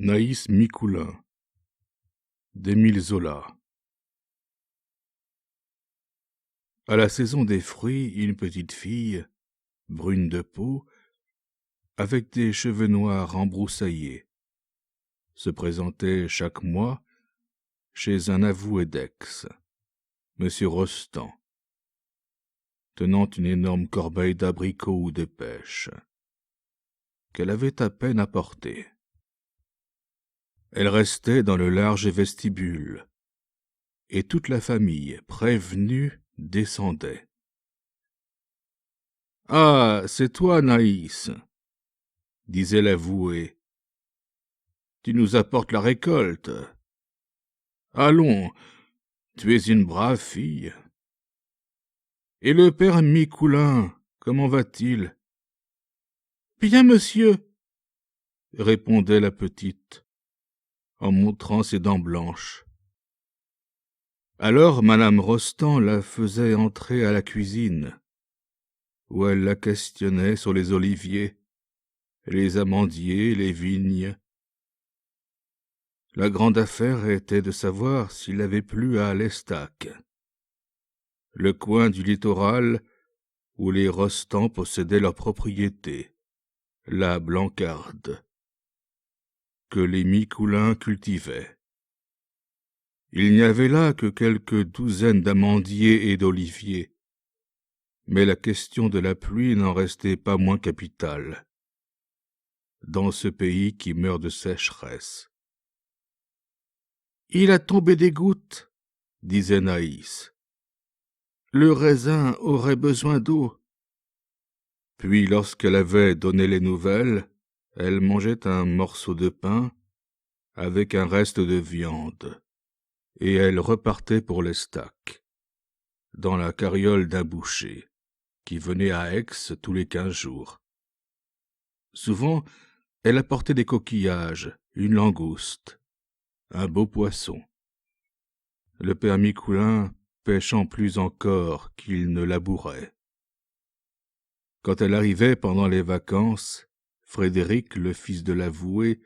Naïs Micoulin d'Émile Zola. À la saison des fruits, une petite fille, brune de peau, avec des cheveux noirs embroussaillés, se présentait chaque mois chez un avoué d'Aix, M. Rostand, tenant une énorme corbeille d'abricots ou de pêche, qu'elle avait à peine apportée. Elle restait dans le large vestibule, et toute la famille, prévenue, descendait. « Ah, c'est toi, Naïs !» disait l'avoué. « Tu nous apportes la récolte. Allons, tu es une brave fille. Et le père Micoulin, comment va-t-il ?»« Bien, monsieur, » répondait la petite, en montrant ses dents blanches. Alors madame Rostand la faisait entrer à la cuisine, où elle la questionnait sur les oliviers, les amandiers, les vignes. La grande affaire était de savoir s'il avait plu à l'Estac, le coin du littoral où les Rostand possédaient leur propriété, la Blancarde, que les Micoulin cultivaient. Il n'y avait là que quelques douzaines d'amandiers et d'oliviers, mais la question de la pluie n'en restait pas moins capitale dans ce pays qui meurt de sécheresse. « Il a tombé des gouttes, » disait Naïs. « Le raisin aurait besoin d'eau. » Puis, lorsqu'elle avait donné les nouvelles, elle mangeait un morceau de pain avec un reste de viande, et elle repartait pour l'Estac, dans la carriole d'un boucher, qui venait à Aix tous les 15 jours. Souvent, elle apportait des coquillages, une langouste, un beau poisson. Le père Micoulin pêchant plus encore qu'il ne labourait. Quand elle arrivait pendant les vacances, Frédéric, le fils de l'avoué,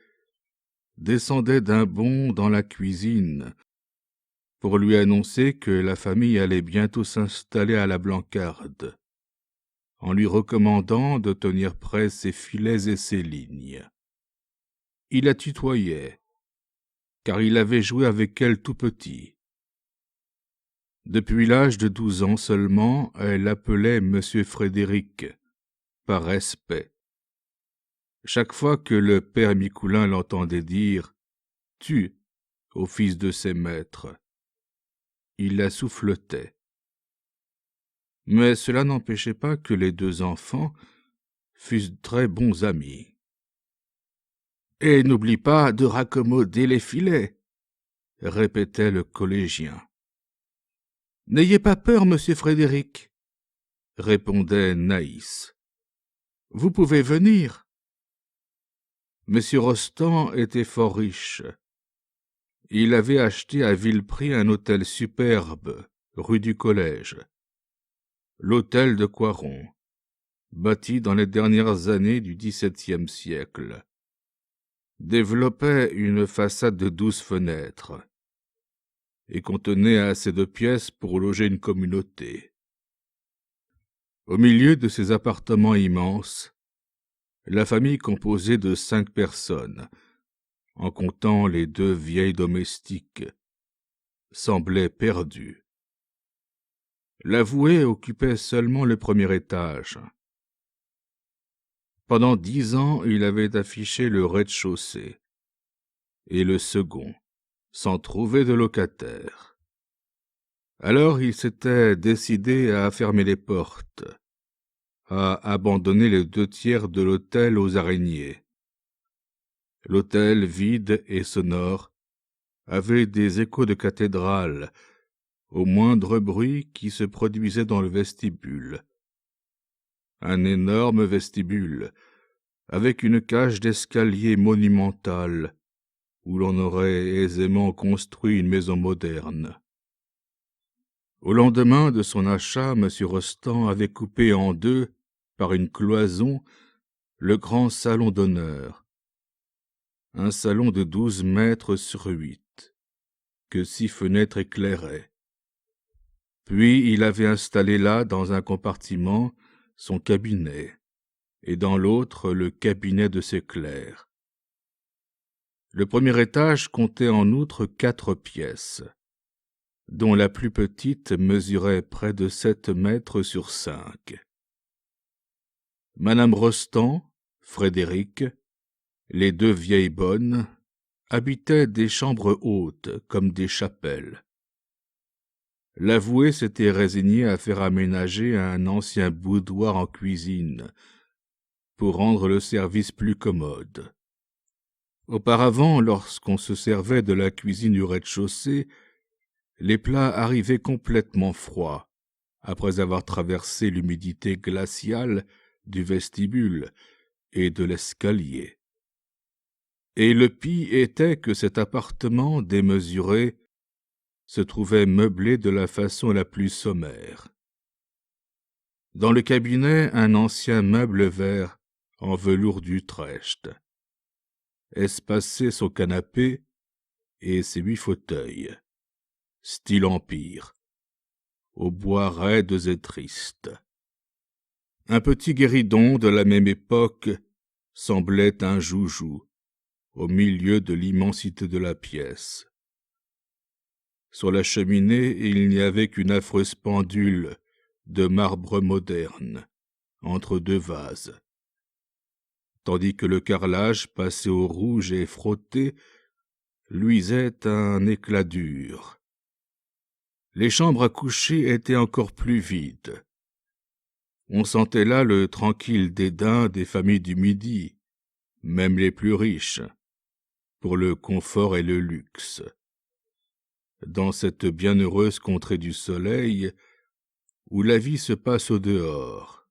descendait d'un bond dans la cuisine pour lui annoncer que la famille allait bientôt s'installer à la Blancarde, en lui recommandant de tenir prêts ses filets et ses lignes. Il la tutoyait, car il avait joué avec elle tout petit. Depuis l'âge de 12 ans seulement, elle l'appelait Monsieur Frédéric, par respect. Chaque fois que le père Micoulin l'entendait dire « tu » au fils de ses maîtres, il la souffletait. Mais cela n'empêchait pas que les deux enfants fussent très bons amis. « Et n'oublie pas de raccommoder les filets, » répétait le collégien. « N'ayez pas peur, monsieur Frédéric, » répondait Naïs. « Vous pouvez venir. » Monsieur Rostand était fort riche. Il avait acheté à vil prix un hôtel superbe, rue du Collège, l'hôtel de Coiron, bâti dans les dernières années du XVIIe siècle, développait une façade de 12 fenêtres et contenait assez de pièces pour loger une communauté. Au milieu de ces appartements immenses, la famille composée de 5 personnes, en comptant les 2 vieilles domestiques, semblait perdue. L'avoué occupait seulement le premier étage. Pendant 10 ans, il avait affiché le rez-de-chaussée et le second, sans trouver de locataire. Alors il s'était décidé à fermer les portes, à abandonner les 2 tiers de l'hôtel aux araignées. L'hôtel, vide et sonore, avait des échos de cathédrale au moindre bruit qui se produisait dans le vestibule. Un énorme vestibule, avec une cage d'escalier monumentale, où l'on aurait aisément construit une maison moderne. Au lendemain de son achat, M. Rostand avait coupé en 2, par une cloison, le grand salon d'honneur, un salon de 12 mètres sur 8, que 6 fenêtres éclairaient. Puis il avait installé là, dans un compartiment, son cabinet, et dans l'autre le cabinet de ses clercs. Le premier étage comptait en outre 4 pièces, dont la plus petite mesurait près de 7 mètres sur 5. Madame Rostand, Frédéric, les 2 vieilles bonnes, habitaient des chambres hautes comme des chapelles. L'avoué s'était résigné à faire aménager un ancien boudoir en cuisine pour rendre le service plus commode. Auparavant, lorsqu'on se servait de la cuisine du rez-de-chaussée, les plats arrivaient complètement froids, après avoir traversé l'humidité glaciale du vestibule et de l'escalier. Et le pis était que cet appartement démesuré se trouvait meublé de la façon la plus sommaire. Dans le cabinet, un ancien meuble vert en velours d'Utrecht espaçait son canapé et ses 8 fauteuils, style empire, aux bois raides et tristes. Un petit guéridon de la même époque semblait un joujou au milieu de l'immensité de la pièce. Sur la cheminée, il n'y avait qu'une affreuse pendule de marbre moderne, entre 2 vases, tandis que le carrelage, passé au rouge et frotté, luisait un éclat dur. Les chambres à coucher étaient encore plus vides. On sentait là le tranquille dédain des familles du Midi, même les plus riches, pour le confort et le luxe. Dans cette bienheureuse contrée du soleil, où la vie se passe au dehors.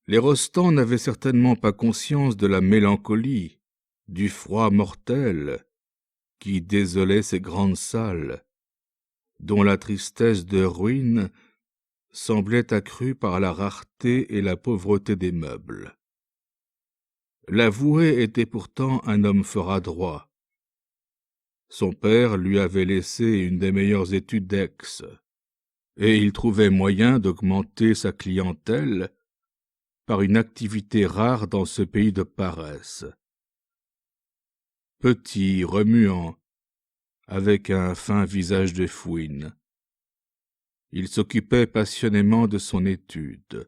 Les Rostand n'avaient certainement pas conscience de la mélancolie, du froid mortel qui désolait ces grandes salles, dont la tristesse de ruine semblait accrue par la rareté et la pauvreté des meubles. L'avoué était pourtant un homme fort adroit. Son père lui avait laissé une des meilleures études d'Aix, et il trouvait moyen d'augmenter sa clientèle par une activité rare dans ce pays de paresse. Petit, remuant, avec un fin visage de fouine, il s'occupait passionnément de son étude.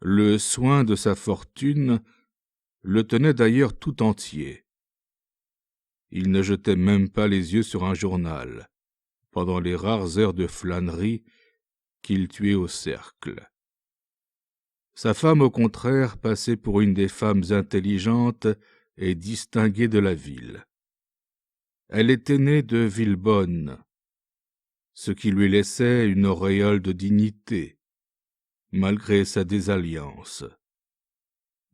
Le soin de sa fortune le tenait d'ailleurs tout entier. Il ne jetait même pas les yeux sur un journal, pendant les rares heures de flânerie qu'il tuait au cercle. Sa femme, au contraire, passait pour une des femmes intelligentes et distinguées de la ville. Elle était née de Villebonne, ce qui lui laissait une auréole de dignité, malgré sa désalliance.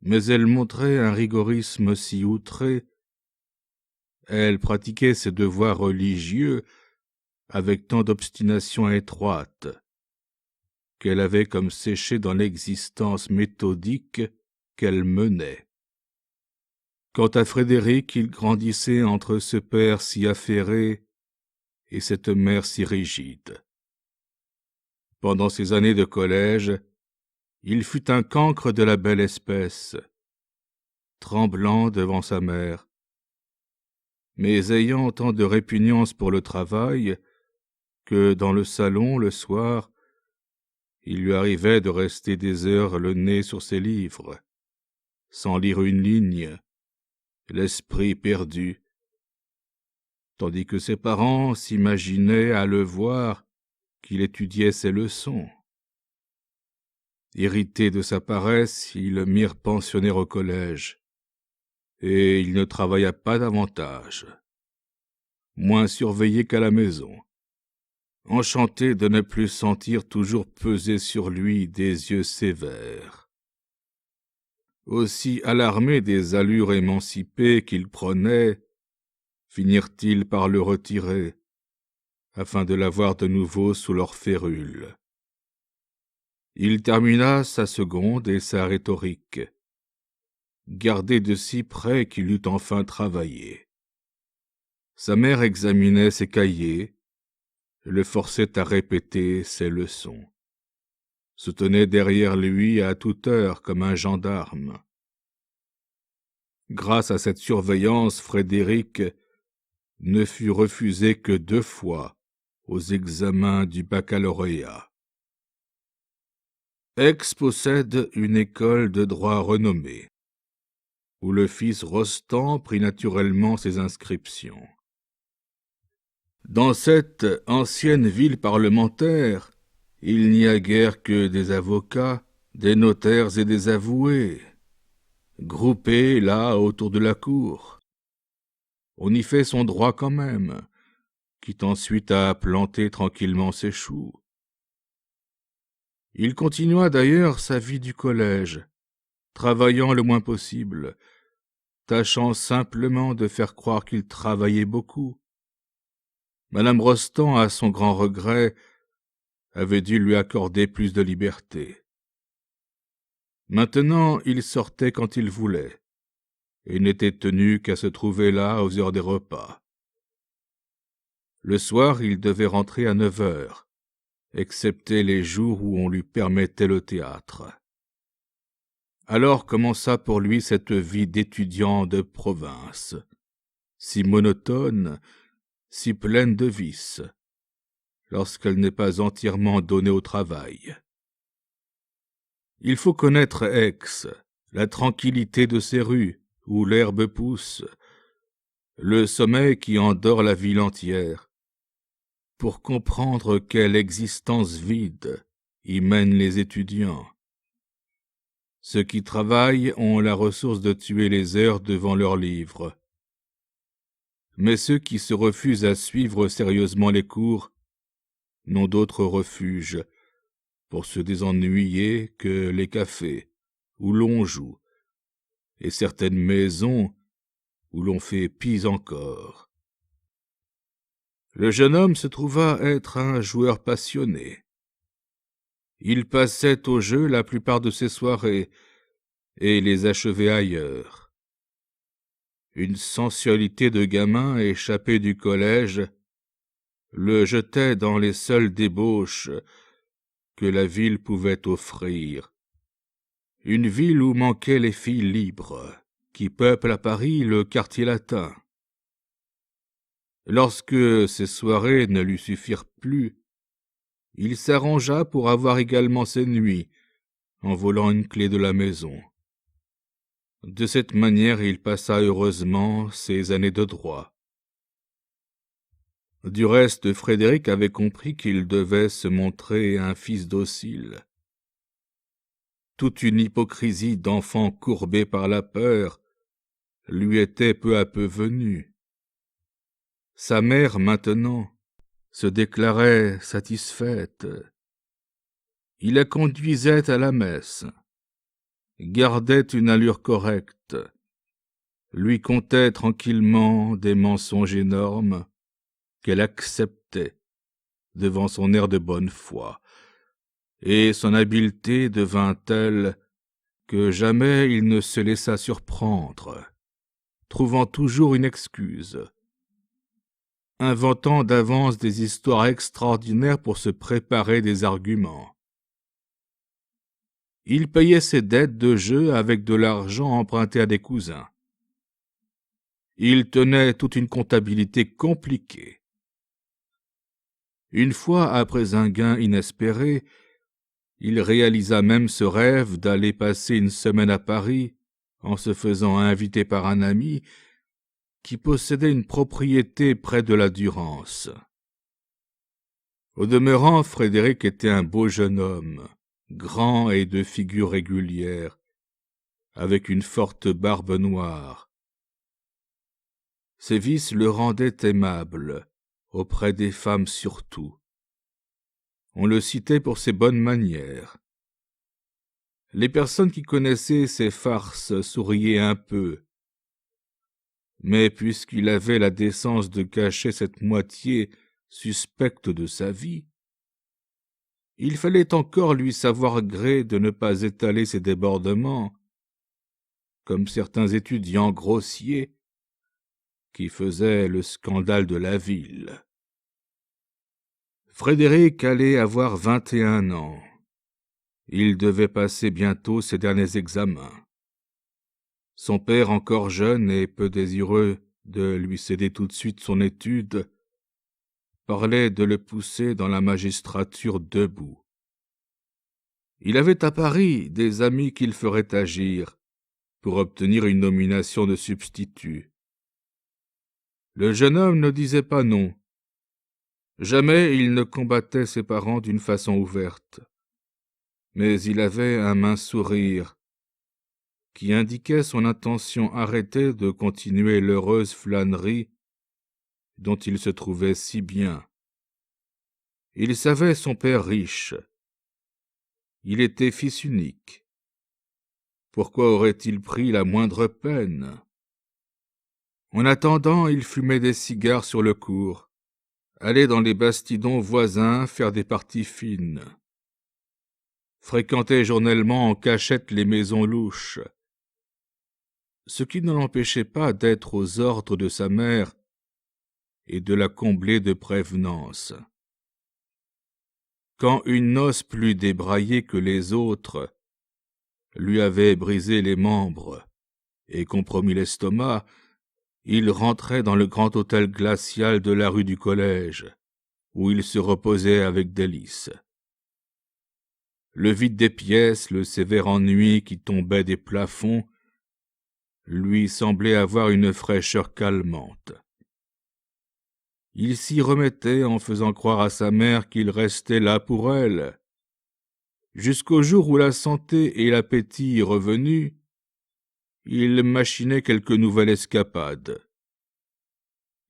Mais elle montrait un rigorisme si outré, elle pratiquait ses devoirs religieux avec tant d'obstination étroite, qu'elle avait comme séché dans l'existence méthodique qu'elle menait. Quant à Frédéric, il grandissait entre ce père si affairé et cette mère si rigide. Pendant ses années de collège, il fut un cancre de la belle espèce, tremblant devant sa mère, mais ayant tant de répugnance pour le travail que dans le salon, le soir, il lui arrivait de rester des heures le nez sur ses livres, sans lire une ligne, l'esprit perdu, tandis que ses parents s'imaginaient à le voir qu'il étudiait ses leçons. Irrités de sa paresse, ils le mirent pensionnaire au collège, et il ne travailla pas davantage, moins surveillé qu'à la maison, enchanté de ne plus sentir toujours peser sur lui des yeux sévères. Aussi alarmés des allures émancipées qu'il prenait, finirent-ils par le retirer, afin de l'avoir de nouveau sous leur férule. Il termina sa seconde et sa rhétorique, gardé de si près qu'il eût enfin travaillé. Sa mère examinait ses cahiers, le forçait à répéter ses leçons, se tenait derrière lui à toute heure comme un gendarme. Grâce à cette surveillance, Frédéric ne fut refusé que 2 fois aux examens du baccalauréat. Aix possède une école de droit renommée, où le fils Rostand prit naturellement ses inscriptions. Dans cette ancienne ville parlementaire, il n'y a guère que des avocats, des notaires et des avoués, groupés là autour de la cour. On y fait son droit quand même, quitte ensuite à planter tranquillement ses choux. Il continua d'ailleurs sa vie du collège, travaillant le moins possible, tâchant simplement de faire croire qu'il travaillait beaucoup. Madame Rostand, à son grand regret, avait dû lui accorder plus de liberté. Maintenant, il sortait quand il voulait, et n'était tenu qu'à se trouver là aux heures des repas. Le soir, il devait rentrer à 9 heures, excepté les jours où on lui permettait le théâtre. Alors commença pour lui cette vie d'étudiant de province, si monotone, si pleine de vices, lorsqu'elle n'est pas entièrement donnée au travail. Il faut connaître Aix, la tranquillité de ses rues, où l'herbe pousse, le sommeil qui endort la ville entière, pour comprendre quelle existence vide y mènent les étudiants. Ceux qui travaillent ont la ressource de tuer les heures devant leurs livres. Mais ceux qui se refusent à suivre sérieusement les cours n'ont d'autre refuge pour se désennuyer que les cafés où l'on joue et certaines maisons où l'on fait pis encore. Le jeune homme se trouva être un joueur passionné. Il passait au jeu la plupart de ses soirées et les achevait ailleurs. Une sensualité de gamin échappé du collège le jetait dans les seules débauches que la ville pouvait offrir. Une ville où manquaient les filles libres, qui peuplent à Paris le quartier latin. Lorsque ces soirées ne lui suffirent plus, il s'arrangea pour avoir également ses nuits, en volant une clé de la maison. De cette manière, il passa heureusement ses années de droit. Du reste, Frédéric avait compris qu'il devait se montrer un fils docile. Toute une hypocrisie d'enfant courbé par la peur lui était peu à peu venue. Sa mère, maintenant, se déclarait satisfaite. Il la conduisait à la messe, gardait une allure correcte, lui contait tranquillement des mensonges énormes qu'elle acceptait devant son air de bonne foi, et son habileté devint telle que jamais il ne se laissa surprendre, trouvant toujours une excuse, inventant d'avance des histoires extraordinaires pour se préparer des arguments. Il payait ses dettes de jeu avec de l'argent emprunté à des cousins. Il tenait toute une comptabilité compliquée. Une fois, après un gain inespéré, il réalisa même ce rêve d'aller passer une semaine à Paris en se faisant inviter par un ami qui possédait une propriété près de la Durance. Au demeurant, Frédéric était un beau jeune homme, grand et de figure régulière, avec une forte barbe noire. Ses vices le rendaient aimable, auprès des femmes surtout. On le citait pour ses bonnes manières. Les personnes qui connaissaient ses farces souriaient un peu, mais puisqu'il avait la décence de cacher cette moitié suspecte de sa vie, il fallait encore lui savoir gré de ne pas étaler ses débordements, comme certains étudiants grossiers qui faisaient le scandale de la ville. Frédéric allait avoir 21 ans. Il devait passer bientôt ses derniers examens. Son père, encore jeune et peu désireux de lui céder tout de suite son étude, parlait de le pousser dans la magistrature debout. Il avait à Paris des amis qu'il ferait agir pour obtenir une nomination de substitut. Le jeune homme ne disait pas non. Jamais il ne combattait ses parents d'une façon ouverte. Mais il avait un mince sourire qui indiquait son intention arrêtée de continuer l'heureuse flânerie dont il se trouvait si bien. Il savait son père riche. Il était fils unique. Pourquoi aurait-il pris la moindre peine? En attendant, il fumait des cigares sur le cours, allait dans les bastidons voisins faire des parties fines, fréquentait journellement en cachette les maisons louches, ce qui ne l'empêchait pas d'être aux ordres de sa mère et de la combler de prévenances. Quand une noce plus débraillée que les autres lui avait brisé les membres et compromis l'estomac, il rentrait dans le grand hôtel glacial de la rue du Collège, où il se reposait avec délice. Le vide des pièces, le sévère ennui qui tombait des plafonds, lui semblait avoir une fraîcheur calmante. Il s'y remettait en faisant croire à sa mère qu'il restait là pour elle, jusqu'au jour où la santé et l'appétit revenus, il machinait quelque nouvelle escapade.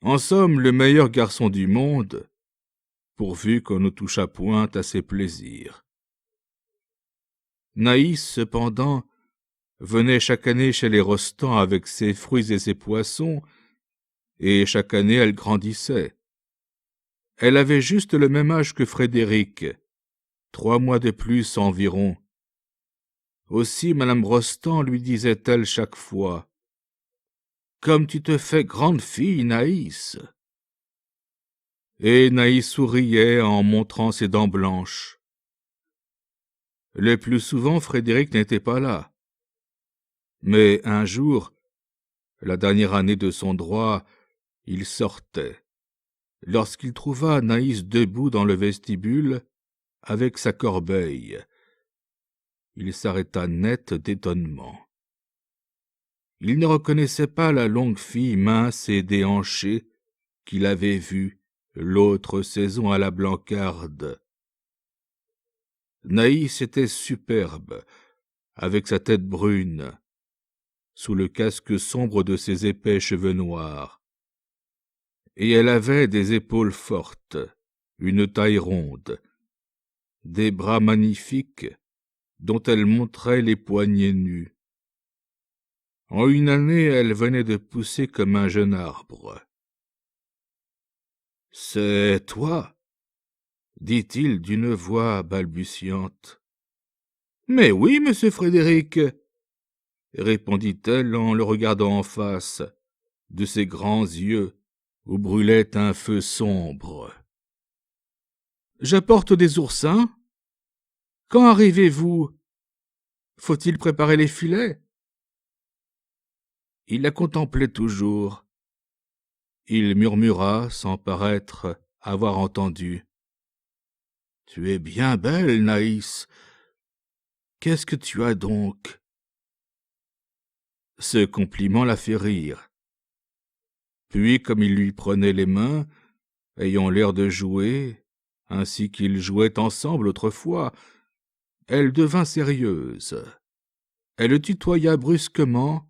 En somme, le meilleur garçon du monde, pourvu qu'on ne touchât point à ses plaisirs. Naïs, cependant, venait chaque année chez les Rostand avec ses fruits et ses poissons, et chaque année elle grandissait. Elle avait juste le même âge que Frédéric, 3 mois de plus environ. Aussi madame Rostand lui disait-elle chaque fois: « Comme tu te fais grande fille, Naïs !» Et Naïs souriait en montrant ses dents blanches. Le plus souvent, Frédéric n'était pas là. Mais un jour, la dernière année de son droit, il sortait. Lorsqu'il trouva Naïs debout dans le vestibule, avec sa corbeille, il s'arrêta net d'étonnement. Il ne reconnaissait pas la longue fille mince et déhanchée qu'il avait vue l'autre saison à la Blancarde. Naïs était superbe, avec sa tête brune, sous le casque sombre de ses épais cheveux noirs. Et elle avait des épaules fortes, une taille ronde, des bras magnifiques dont elle montrait les poignets nus. En une année, elle venait de pousser comme un jeune arbre. « C'est toi ?» dit-il d'une voix balbutiante. « Mais oui, monsieur Frédéric !» répondit-elle en le regardant en face, de ses grands yeux où brûlait un feu sombre. « J'apporte des oursins. Quand arrivez-vous? Faut-il préparer les filets ?» Il la contemplait toujours. Il murmura, sans paraître avoir entendu: « Tu es bien belle, Naïs. Qu'est-ce que tu as donc ?» Ce compliment la fit rire. Puis, comme il lui prenait les mains, ayant l'air de jouer, ainsi qu'ils jouaient ensemble autrefois, elle devint sérieuse. Elle le tutoya brusquement,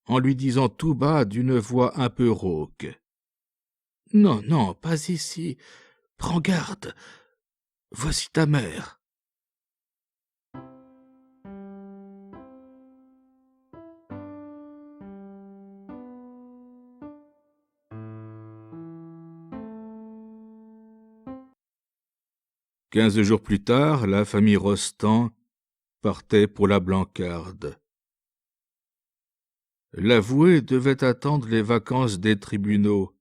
en lui disant tout bas d'une voix un peu rauque: « Non, non, pas ici. Prends garde. Voici ta mère. » 15 jours plus tard, la famille Rostand partait pour la Blancarde. L'avoué devait attendre les vacances des tribunaux,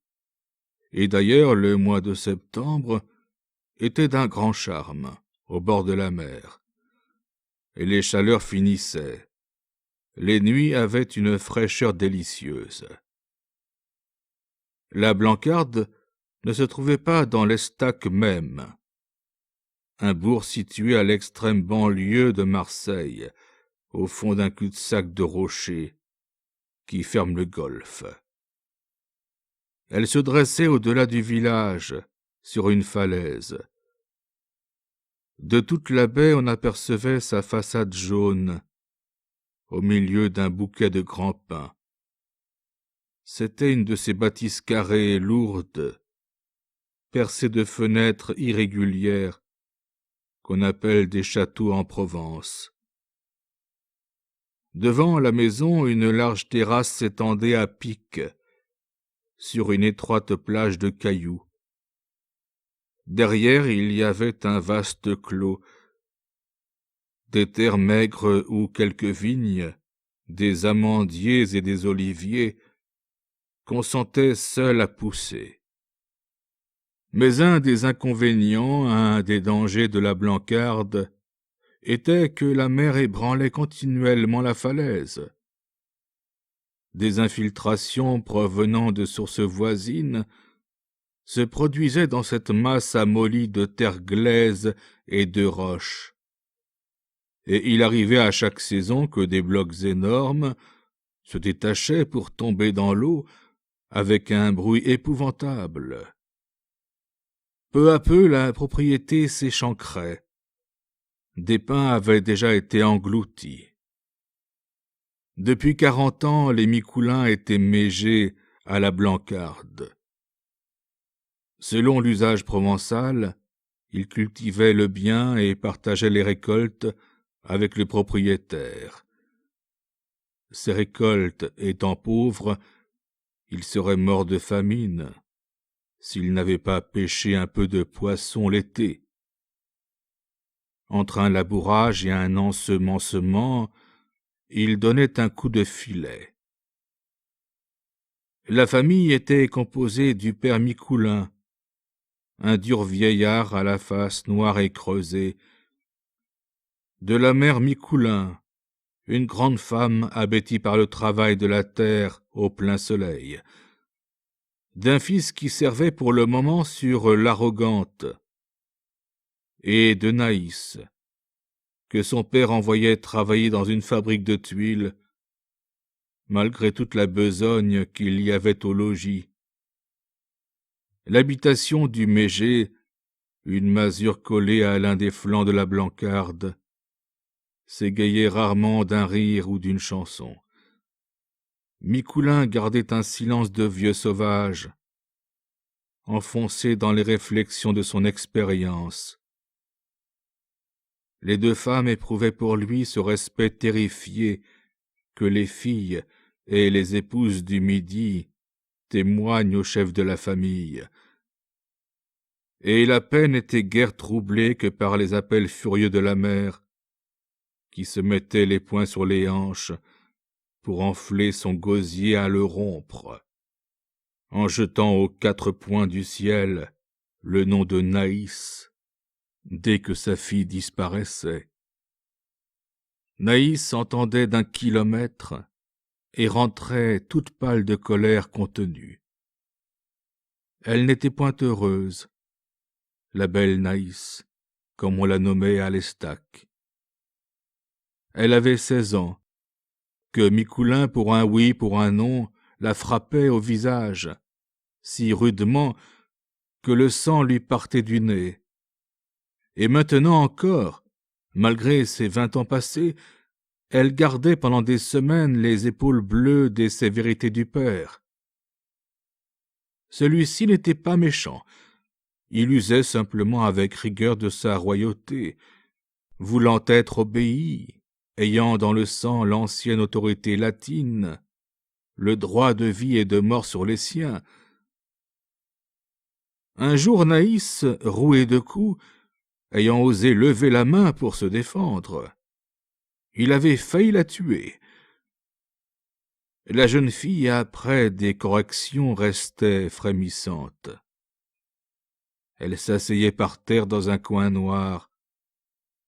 et d'ailleurs le mois de septembre était d'un grand charme, au bord de la mer, et les chaleurs finissaient. Les nuits avaient une fraîcheur délicieuse. La Blancarde ne se trouvait pas dans l'Estac même, un bourg situé à l'extrême banlieue de Marseille, au fond d'un cul-de-sac de rochers qui ferme le golfe. Elle se dressait au-delà du village, sur une falaise. De toute la baie on apercevait sa façade jaune, au milieu d'un bouquet de grands pins. C'était une de ces bâtisses carrées lourdes, percées de fenêtres irrégulières, qu'on appelle des châteaux en Provence. Devant la maison, une large terrasse s'étendait à pic, sur une étroite plage de cailloux. Derrière, il y avait un vaste clos, des terres maigres où quelques vignes, des amandiers et des oliviers consentaient seuls à pousser. Mais un des inconvénients, un des dangers de la Blancarde, était que la mer ébranlait continuellement la falaise. Des infiltrations provenant de sources voisines se produisaient dans cette masse amollie de terre glaise et de roches. Et il arrivait à chaque saison que des blocs énormes se détachaient pour tomber dans l'eau avec un bruit épouvantable. Peu à peu, la propriété s'échancrait. Des pins avaient déjà été engloutis. Depuis 40 ans, les Micoulins étaient mégés à la Blancarde. Selon l'usage provençal, ils cultivaient le bien et partageaient les récoltes avec le propriétaire. Ces récoltes étant pauvres, ils seraient morts de famine s'ils n'avaient pas pêché un peu de poisson l'été. Entre un labourage et un ensemencement, ils donnaient un coup de filet. La famille était composée du père Micoulin, un dur vieillard à la face noire et creusée, de la mère Micoulin, une grande femme abêtie par le travail de la terre au plein soleil, d'un fils qui servait pour le moment sur l'Arrogante, et de Naïs, que son père envoyait travailler dans une fabrique de tuiles, malgré toute la besogne qu'il y avait au logis. L'habitation du Mégé, une masure collée à l'un des flancs de la Blancarde, s'égayait rarement d'un rire ou d'une chanson. Micoulin gardait un silence de vieux sauvage, enfoncé dans les réflexions de son expérience. Les deux femmes éprouvaient pour lui ce respect terrifié que les filles et les épouses du Midi témoignent au chef de la famille. Et la paix n'était guère troublée que par les appels furieux de la mère, qui se mettait les poings sur les hanches pour enfler son gosier à le rompre, en jetant aux 4 points du ciel le nom de Naïs, dès que sa fille disparaissait. Naïs s'entendait d'1 kilomètre et rentrait toute pâle de colère contenue. Elle n'était point heureuse, la belle Naïs, comme on la nommait à l'Estac. Elle avait 16 ans, que Micoulin, pour un oui, pour un non, la frappait au visage, si rudement que le sang lui partait du nez. Et maintenant encore, malgré ses 20 ans passés, elle gardait pendant des semaines les épaules bleues des sévérités du père. Celui-ci n'était pas méchant. Il usait simplement avec rigueur de sa royauté, voulant être obéi, ayant dans le sang l'ancienne autorité latine, le droit de vie et de mort sur les siens. Un jour, Naïs, roué de coups, ayant osé lever la main pour se défendre, il avait failli la tuer. La jeune fille, après des corrections, restait frémissante. Elle s'asseyait par terre dans un coin noir,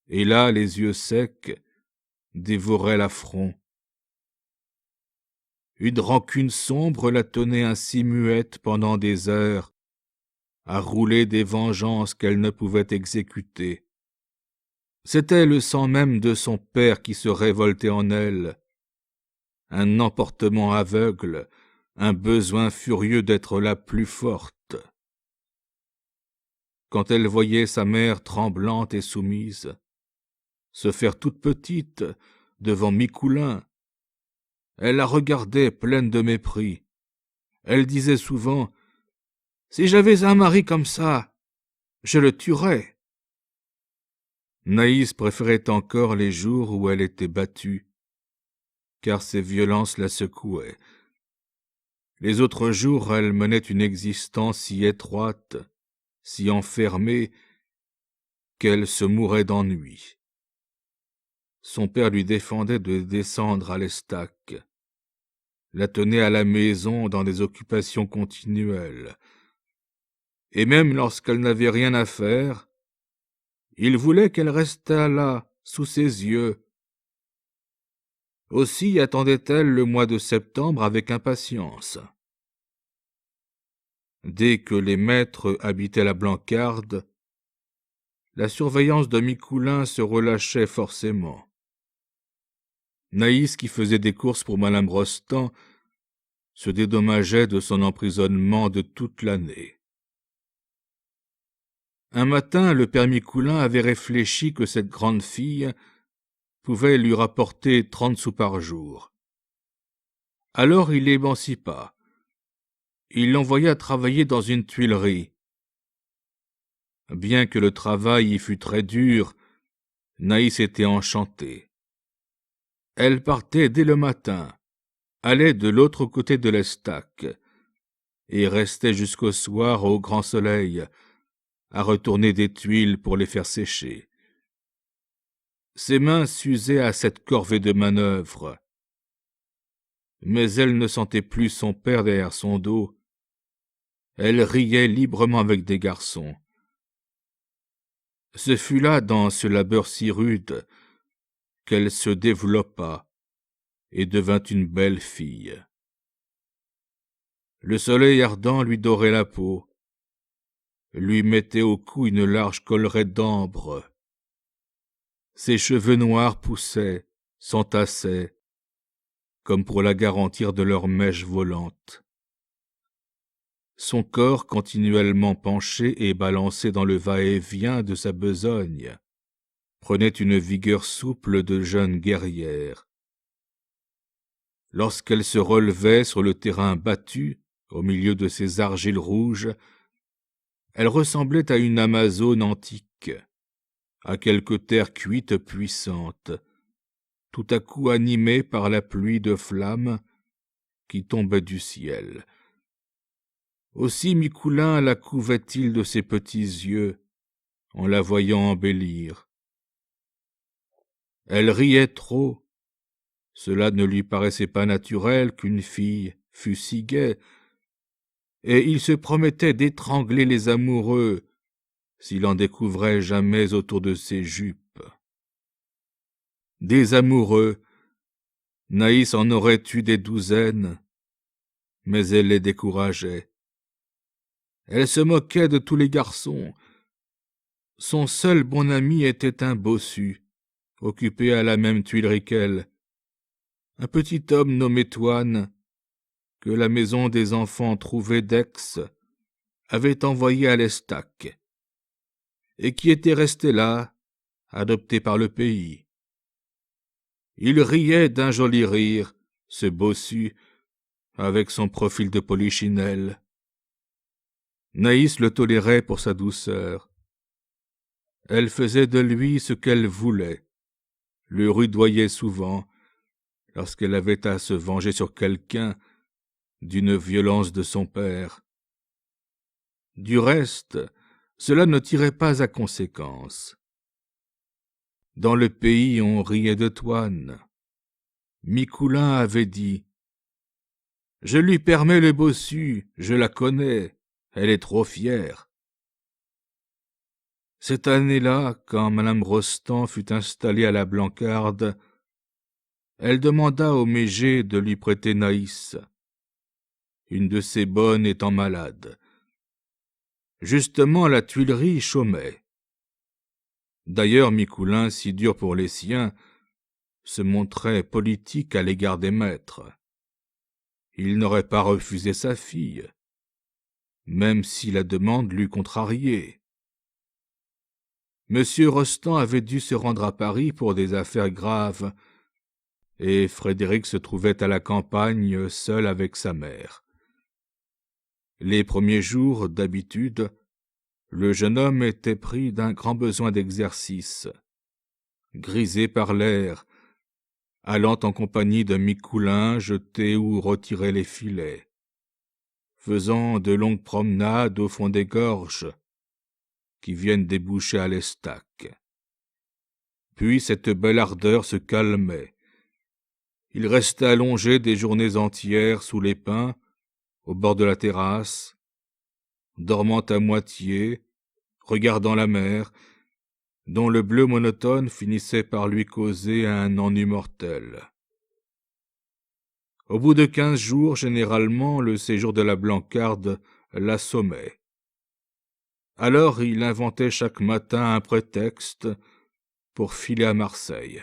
et là, les yeux secs, dévorait l'affront. Une rancune sombre la tenait ainsi muette pendant des heures, à rouler des vengeances qu'elle ne pouvait exécuter. C'était le sang même de son père qui se révoltait en elle, un emportement aveugle, un besoin furieux d'être la plus forte. Quand elle voyait sa mère tremblante et soumise, se faire toute petite devant Micoulin, elle la regardait pleine de mépris. Elle disait souvent « Si j'avais un mari comme ça, je le tuerais ». Naïs préférait encore les jours où elle était battue, car ces violences la secouaient. Les autres jours, elle menait une existence si étroite, si enfermée, qu'elle se mourait d'ennui. Son père lui défendait de descendre à l'Estaque, la tenait à la maison dans des occupations continuelles, et même lorsqu'elle n'avait rien à faire, il voulait qu'elle restât là, sous ses yeux. Aussi attendait-elle le mois de septembre avec impatience. Dès que les maîtres habitaient la Blancarde, la surveillance de Micoulin se relâchait forcément. Naïs, qui faisait des courses pour Madame Rostand, se dédommageait de son emprisonnement de toute l'année. Un matin, le père Micoulin avait réfléchi que cette grande fille pouvait lui rapporter 30 sous par jour. Alors il l'émancipa. Il l'envoya travailler dans une tuilerie. Bien que le travail y fût très dur, Naïs était enchantée. Elle partait dès le matin, allait de l'autre côté de l'Estaque, et restait jusqu'au soir au grand soleil, à retourner des tuiles pour les faire sécher. Ses mains s'usaient à cette corvée de manœuvre. Mais elle ne sentait plus son père derrière son dos. Elle riait librement avec des garçons. Ce fut là, dans ce labeur si rude, qu'elle se développa et devint une belle fille. Le soleil ardent lui dorait la peau, lui mettait au cou une large collerette d'ambre. Ses cheveux noirs poussaient, s'entassaient, comme pour la garantir de leurs mèches volantes. Son corps, continuellement penché et balancé dans le va-et-vient de sa besogne, prenait une vigueur souple de jeune guerrière. Lorsqu'elle se relevait sur le terrain battu, au milieu de ses argiles rouges, elle ressemblait à une Amazone antique, à quelque terre cuite puissante, tout à coup animée par la pluie de flammes qui tombait du ciel. Aussi Micoulin la couvait-il de ses petits yeux, en la voyant embellir. Elle riait trop. Cela ne lui paraissait pas naturel qu'une fille fût si gaie, et il se promettait d'étrangler les amoureux s'il en découvrait jamais autour de ses jupes. Des amoureux, Naïs en aurait eu des douzaines, mais elle les décourageait. Elle se moquait de tous les garçons. Son seul bon ami était un bossu, occupé à la même tuilerie qu'elle, un petit homme nommé Toine, que la maison des enfants trouvés d'Aix avait envoyé à l'Estaque, et qui était resté là, adopté par le pays. Il riait d'un joli rire, ce bossu, avec son profil de polichinelle. Naïs le tolérait pour sa douceur. Elle faisait de lui ce qu'elle voulait, le rudoyait souvent, lorsqu'elle avait à se venger sur quelqu'un d'une violence de son père. Du reste, cela ne tirait pas à conséquence. Dans le pays, on riait de Toine. Micoulin avait dit Je lui permets le bossu, je la connais, elle est trop fière. » Cette année-là, quand madame Rostand fut installée à la Blancarde, elle demanda au Méger de lui prêter Naïs, une de ses bonnes étant malade. Justement, la Tuilerie chômait. D'ailleurs, Micoulin, si dur pour les siens, se montrait politique à l'égard des maîtres. Il n'aurait pas refusé sa fille, même si la demande l'eût contrarié. Monsieur Rostand avait dû se rendre à Paris pour des affaires graves, et Frédéric se trouvait à la campagne seul avec sa mère. Les premiers jours, d'habitude, le jeune homme était pris d'un grand besoin d'exercice. Grisé par l'air, allant en compagnie de Micoulin jeter ou retirer les filets, faisant de longues promenades au fond des gorges qui viennent déboucher à l'Estac. Puis cette belle ardeur se calmait. Il restait allongé des journées entières sous les pins, au bord de la terrasse, dormant à moitié, regardant la mer, dont le bleu monotone finissait par lui causer un ennui mortel. Au bout de 15 jours, généralement, le séjour de la Blancarde l'assommait. Alors il inventait chaque matin un prétexte pour filer à Marseille.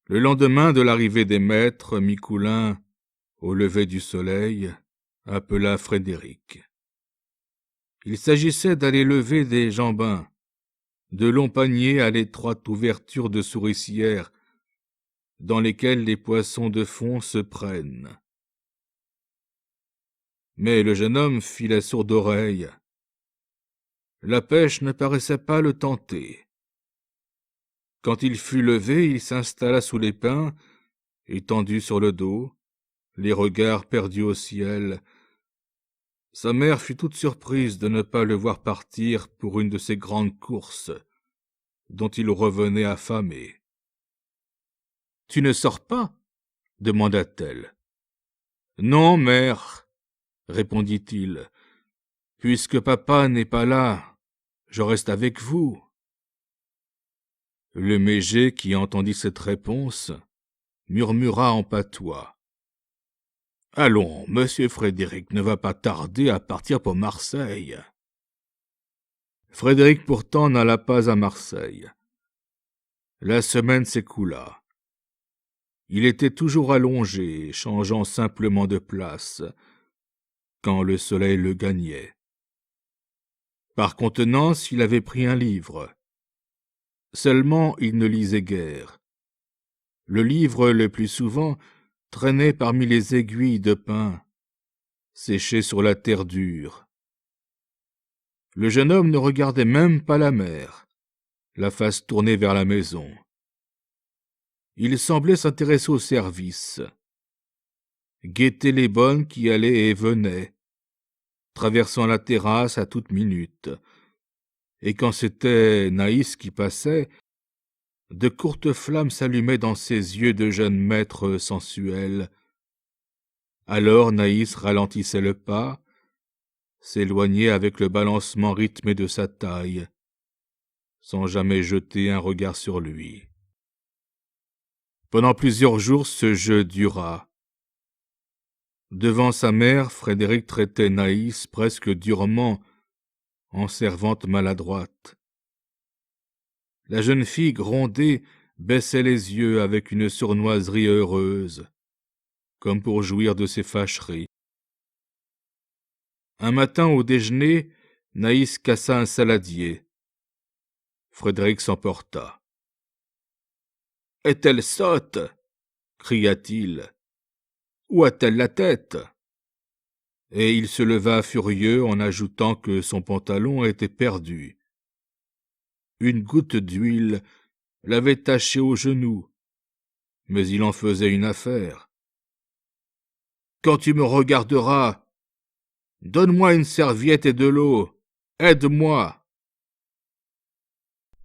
Le lendemain de l'arrivée des maîtres, Micoulin, au lever du soleil, appela Frédéric. Il s'agissait d'aller lever des jambins, de longs paniers à l'étroite ouverture de souricières, dans lesquels les poissons de fond se prennent. Mais le jeune homme fit la sourde oreille. La pêche ne paraissait pas le tenter. Quand il fut levé, il s'installa sous les pins, étendu sur le dos, les regards perdus au ciel. Sa mère fut toute surprise de ne pas le voir partir pour une de ces grandes courses, dont il revenait affamé. « Tu ne sors pas ?» demanda-t-elle. « Non, mère, » répondit-il, « puisque papa n'est pas là, je reste avec vous. » Le Méger, qui entendit cette réponse, murmura en patois. « Allons, monsieur Frédéric ne va pas tarder à partir pour Marseille. » Frédéric pourtant n'alla pas à Marseille. La semaine s'écoula. Il était toujours allongé, changeant simplement de place, quand le soleil le gagnait. Par contenance, il avait pris un livre. Seulement, il ne lisait guère. Le livre, le plus souvent, traînait parmi les aiguilles de pin, séchées sur la terre dure. Le jeune homme ne regardait même pas la mer, la face tournée vers la maison. Il semblait s'intéresser au service, guetter les bonnes qui allaient et venaient, traversant la terrasse à toute minute, et quand c'était Naïs qui passait, de courtes flammes s'allumaient dans ses yeux de jeune maître sensuel. Alors Naïs ralentissait le pas, s'éloignait avec le balancement rythmé de sa taille, sans jamais jeter un regard sur lui. Pendant plusieurs jours, ce jeu dura. Devant sa mère, Frédéric traitait Naïs presque durement, en servante maladroite. La jeune fille grondée baissait les yeux avec une sournoiserie heureuse, comme pour jouir de ses fâcheries. Un matin au déjeuner, Naïs cassa un saladier. Frédéric s'emporta. « Est-elle sotte ?» cria-t-il. « Où a-t-elle la tête ?» Et il se leva furieux en ajoutant que son pantalon était perdu. Une goutte d'huile l'avait taché au genou, mais il en faisait une affaire. « Quand tu me regarderas, donne-moi une serviette et de l'eau, aide-moi !»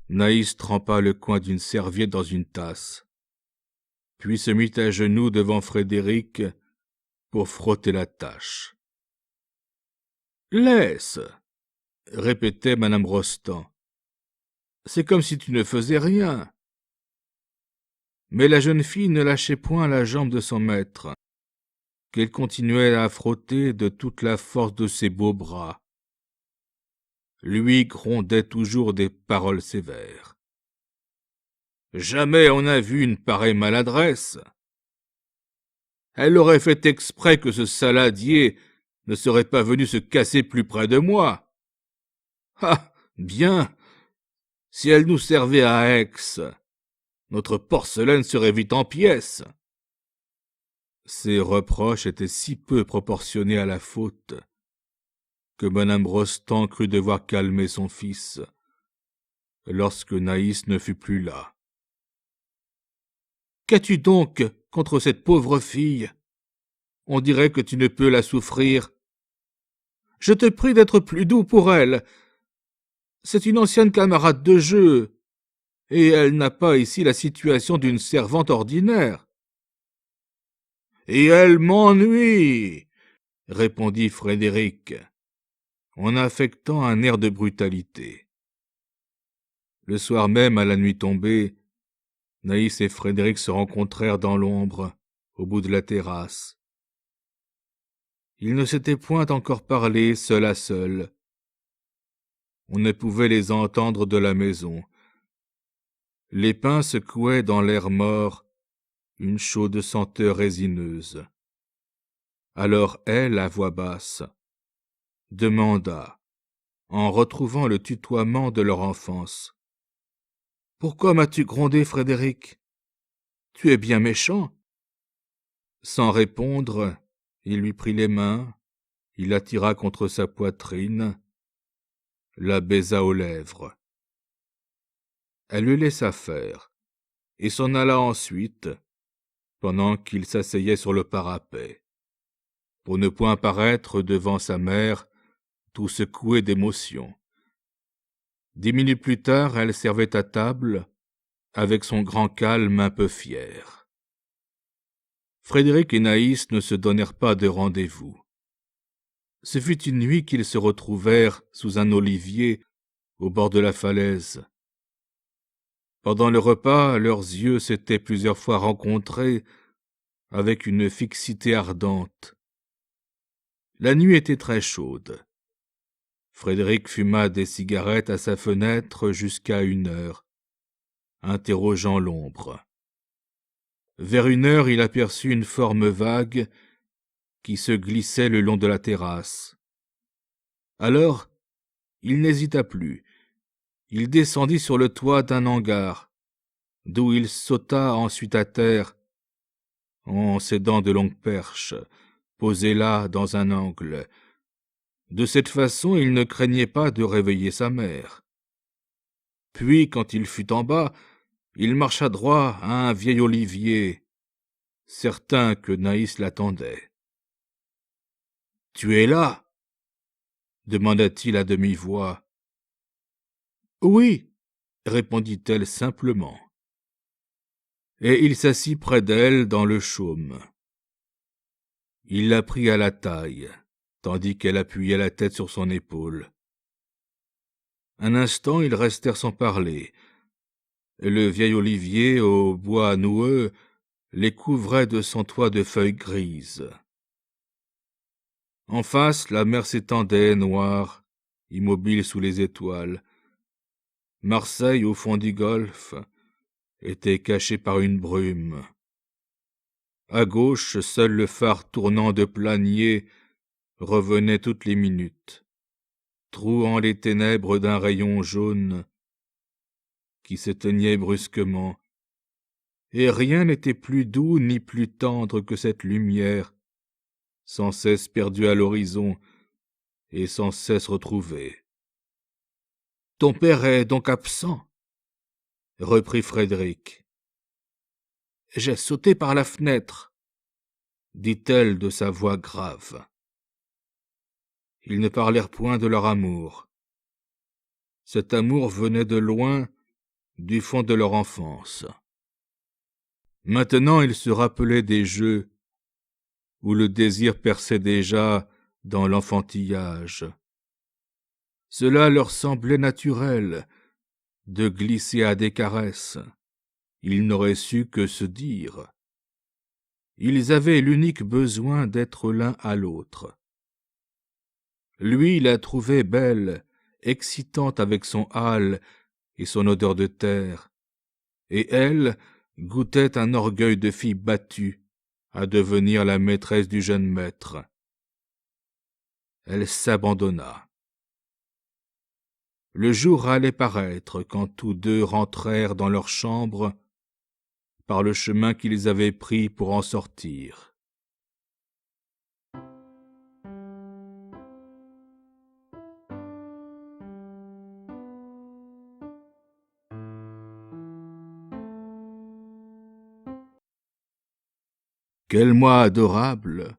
Naïs trempa le coin d'une serviette dans une tasse, puis se mit à genoux devant Frédéric pour frotter la tache. « Laisse !» répétait madame Rostand. « C'est comme si tu ne faisais rien. » Mais la jeune fille ne lâchait point la jambe de son maître, qu'elle continuait à frotter de toute la force de ses beaux bras. Lui grondait toujours des paroles sévères. Jamais on n'a vu une pareille maladresse. Elle aurait fait exprès que ce saladier ne serait pas venu se casser plus près de moi. Ah, bien, si elle nous servait à Aix, notre porcelaine serait vite en pièces. Ces reproches étaient si peu proportionnés à la faute que madame Rostand crut devoir calmer son fils lorsque Naïs ne fut plus là. « Qu'as-tu donc contre cette pauvre fille ? On dirait que tu ne peux la souffrir. Je te prie d'être plus doux pour elle. C'est une ancienne camarade de jeu, et elle n'a pas ici la situation d'une servante ordinaire. »« Et elle m'ennuie !» répondit Frédéric, en affectant un air de brutalité. Le soir même, à la nuit tombée, Naïs et Frédéric se rencontrèrent dans l'ombre, au bout de la terrasse. Ils ne s'étaient point encore parlé seul à seul. On ne pouvait les entendre de la maison. Les pins secouaient dans l'air mort une chaude senteur résineuse. Alors elle, à voix basse, demanda, en retrouvant le tutoiement de leur enfance. « Pourquoi m'as-tu grondé, Frédéric ? Tu es bien méchant. » Sans répondre, il lui prit les mains, il la tira contre sa poitrine, la baisa aux lèvres. Elle le laissa faire, et s'en alla ensuite, pendant qu'il s'asseyait sur le parapet, pour ne point paraître devant sa mère tout secoué d'émotion. 10 minutes plus tard, elle servait à table, avec son grand calme un peu fier. Frédéric et Naïs ne se donnèrent pas de rendez-vous. Ce fut une nuit qu'ils se retrouvèrent sous un olivier au bord de la falaise. Pendant le repas, leurs yeux s'étaient plusieurs fois rencontrés avec une fixité ardente. La nuit était très chaude. Frédéric fuma des cigarettes à sa fenêtre jusqu'à 1 heure, interrogeant l'ombre. Vers 1 heure, il aperçut une forme vague qui se glissait le long de la terrasse. Alors, il n'hésita plus. Il descendit sur le toit d'un hangar, d'où il sauta ensuite à terre, en s'aidant de longues perches, posées là dans un angle. De cette façon, il ne craignait pas de réveiller sa mère. Puis, quand il fut en bas, il marcha droit à un vieil olivier, certain que Naïs l'attendait. « Tu es là ?» demanda-t-il à demi-voix. « Oui, » répondit-elle simplement. Et il s'assit près d'elle dans le chaume. Il la prit à la taille, tandis qu'elle appuyait la tête sur son épaule. Un instant, ils restèrent sans parler. Le vieil olivier, au bois noueux, les couvrait de son toit de feuilles grises. En face, la mer s'étendait, noire, immobile sous les étoiles. Marseille, au fond du golfe, était cachée par une brume. À gauche, seul le phare tournant de Planier revenait toutes les minutes, trouant les ténèbres d'un rayon jaune qui s'éteignait brusquement, et rien n'était plus doux ni plus tendre que cette lumière, sans cesse perdue à l'horizon et sans cesse retrouvée. « Ton père est donc absent ?» reprit Frédéric. « J'ai sauté par la fenêtre, » dit-elle de sa voix grave. Ils ne parlèrent point de leur amour. Cet amour venait de loin, du fond de leur enfance. Maintenant, ils se rappelaient des jeux, où le désir perçait déjà dans l'enfantillage. Cela leur semblait naturel, de glisser à des caresses. Ils n'auraient su que se dire. Ils avaient l'unique besoin d'être l'un à l'autre. Lui la trouvait belle, excitante avec son hâle et son odeur de terre, et elle goûtait un orgueil de fille battue à devenir la maîtresse du jeune maître. Elle s'abandonna. Le jour allait paraître quand tous deux rentrèrent dans leur chambre par le chemin qu'ils avaient pris pour en sortir. Quel mois adorable!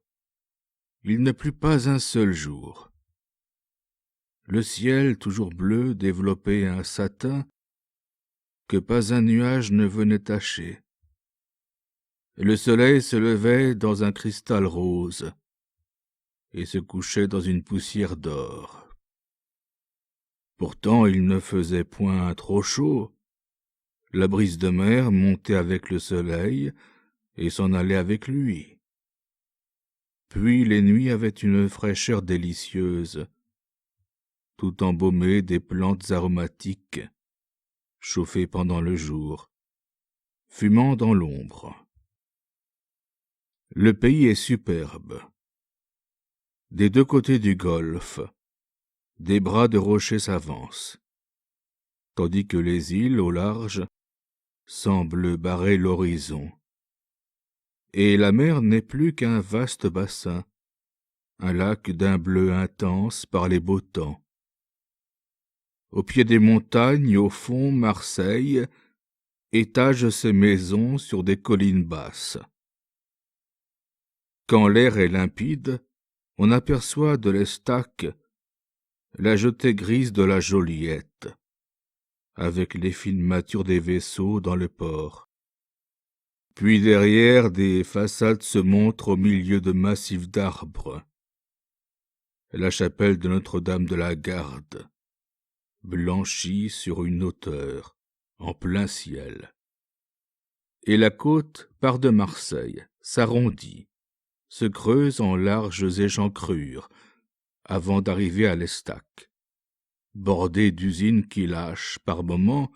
Il ne plut pas un seul jour. Le ciel, toujours bleu, développait un satin que pas un nuage ne venait tacher. Le soleil se levait dans un cristal rose et se couchait dans une poussière d'or. Pourtant il ne faisait point trop chaud. La brise de mer montait avec le soleil et s'en allait avec lui. Puis les nuits avaient une fraîcheur délicieuse, tout embaumées des plantes aromatiques, chauffées pendant le jour, fumant dans l'ombre. Le pays est superbe. Des deux côtés du golfe, des bras de rochers s'avancent, tandis que les îles au large semblent barrer l'horizon. Et la mer n'est plus qu'un vaste bassin, un lac d'un bleu intense par les beaux temps. Au pied des montagnes, au fond, Marseille étage ses maisons sur des collines basses. Quand l'air est limpide, on aperçoit de l'Estac la jetée grise de la Joliette, avec les fines mâtures des vaisseaux dans le port. Puis derrière, des façades se montrent au milieu de massifs d'arbres. La chapelle de Notre-Dame de la Garde, blanchie sur une hauteur, en plein ciel. Et la côte part de Marseille, s'arrondit, se creuse en larges échancrures, avant d'arriver à l'Estac, bordée d'usines qui lâchent, par moments,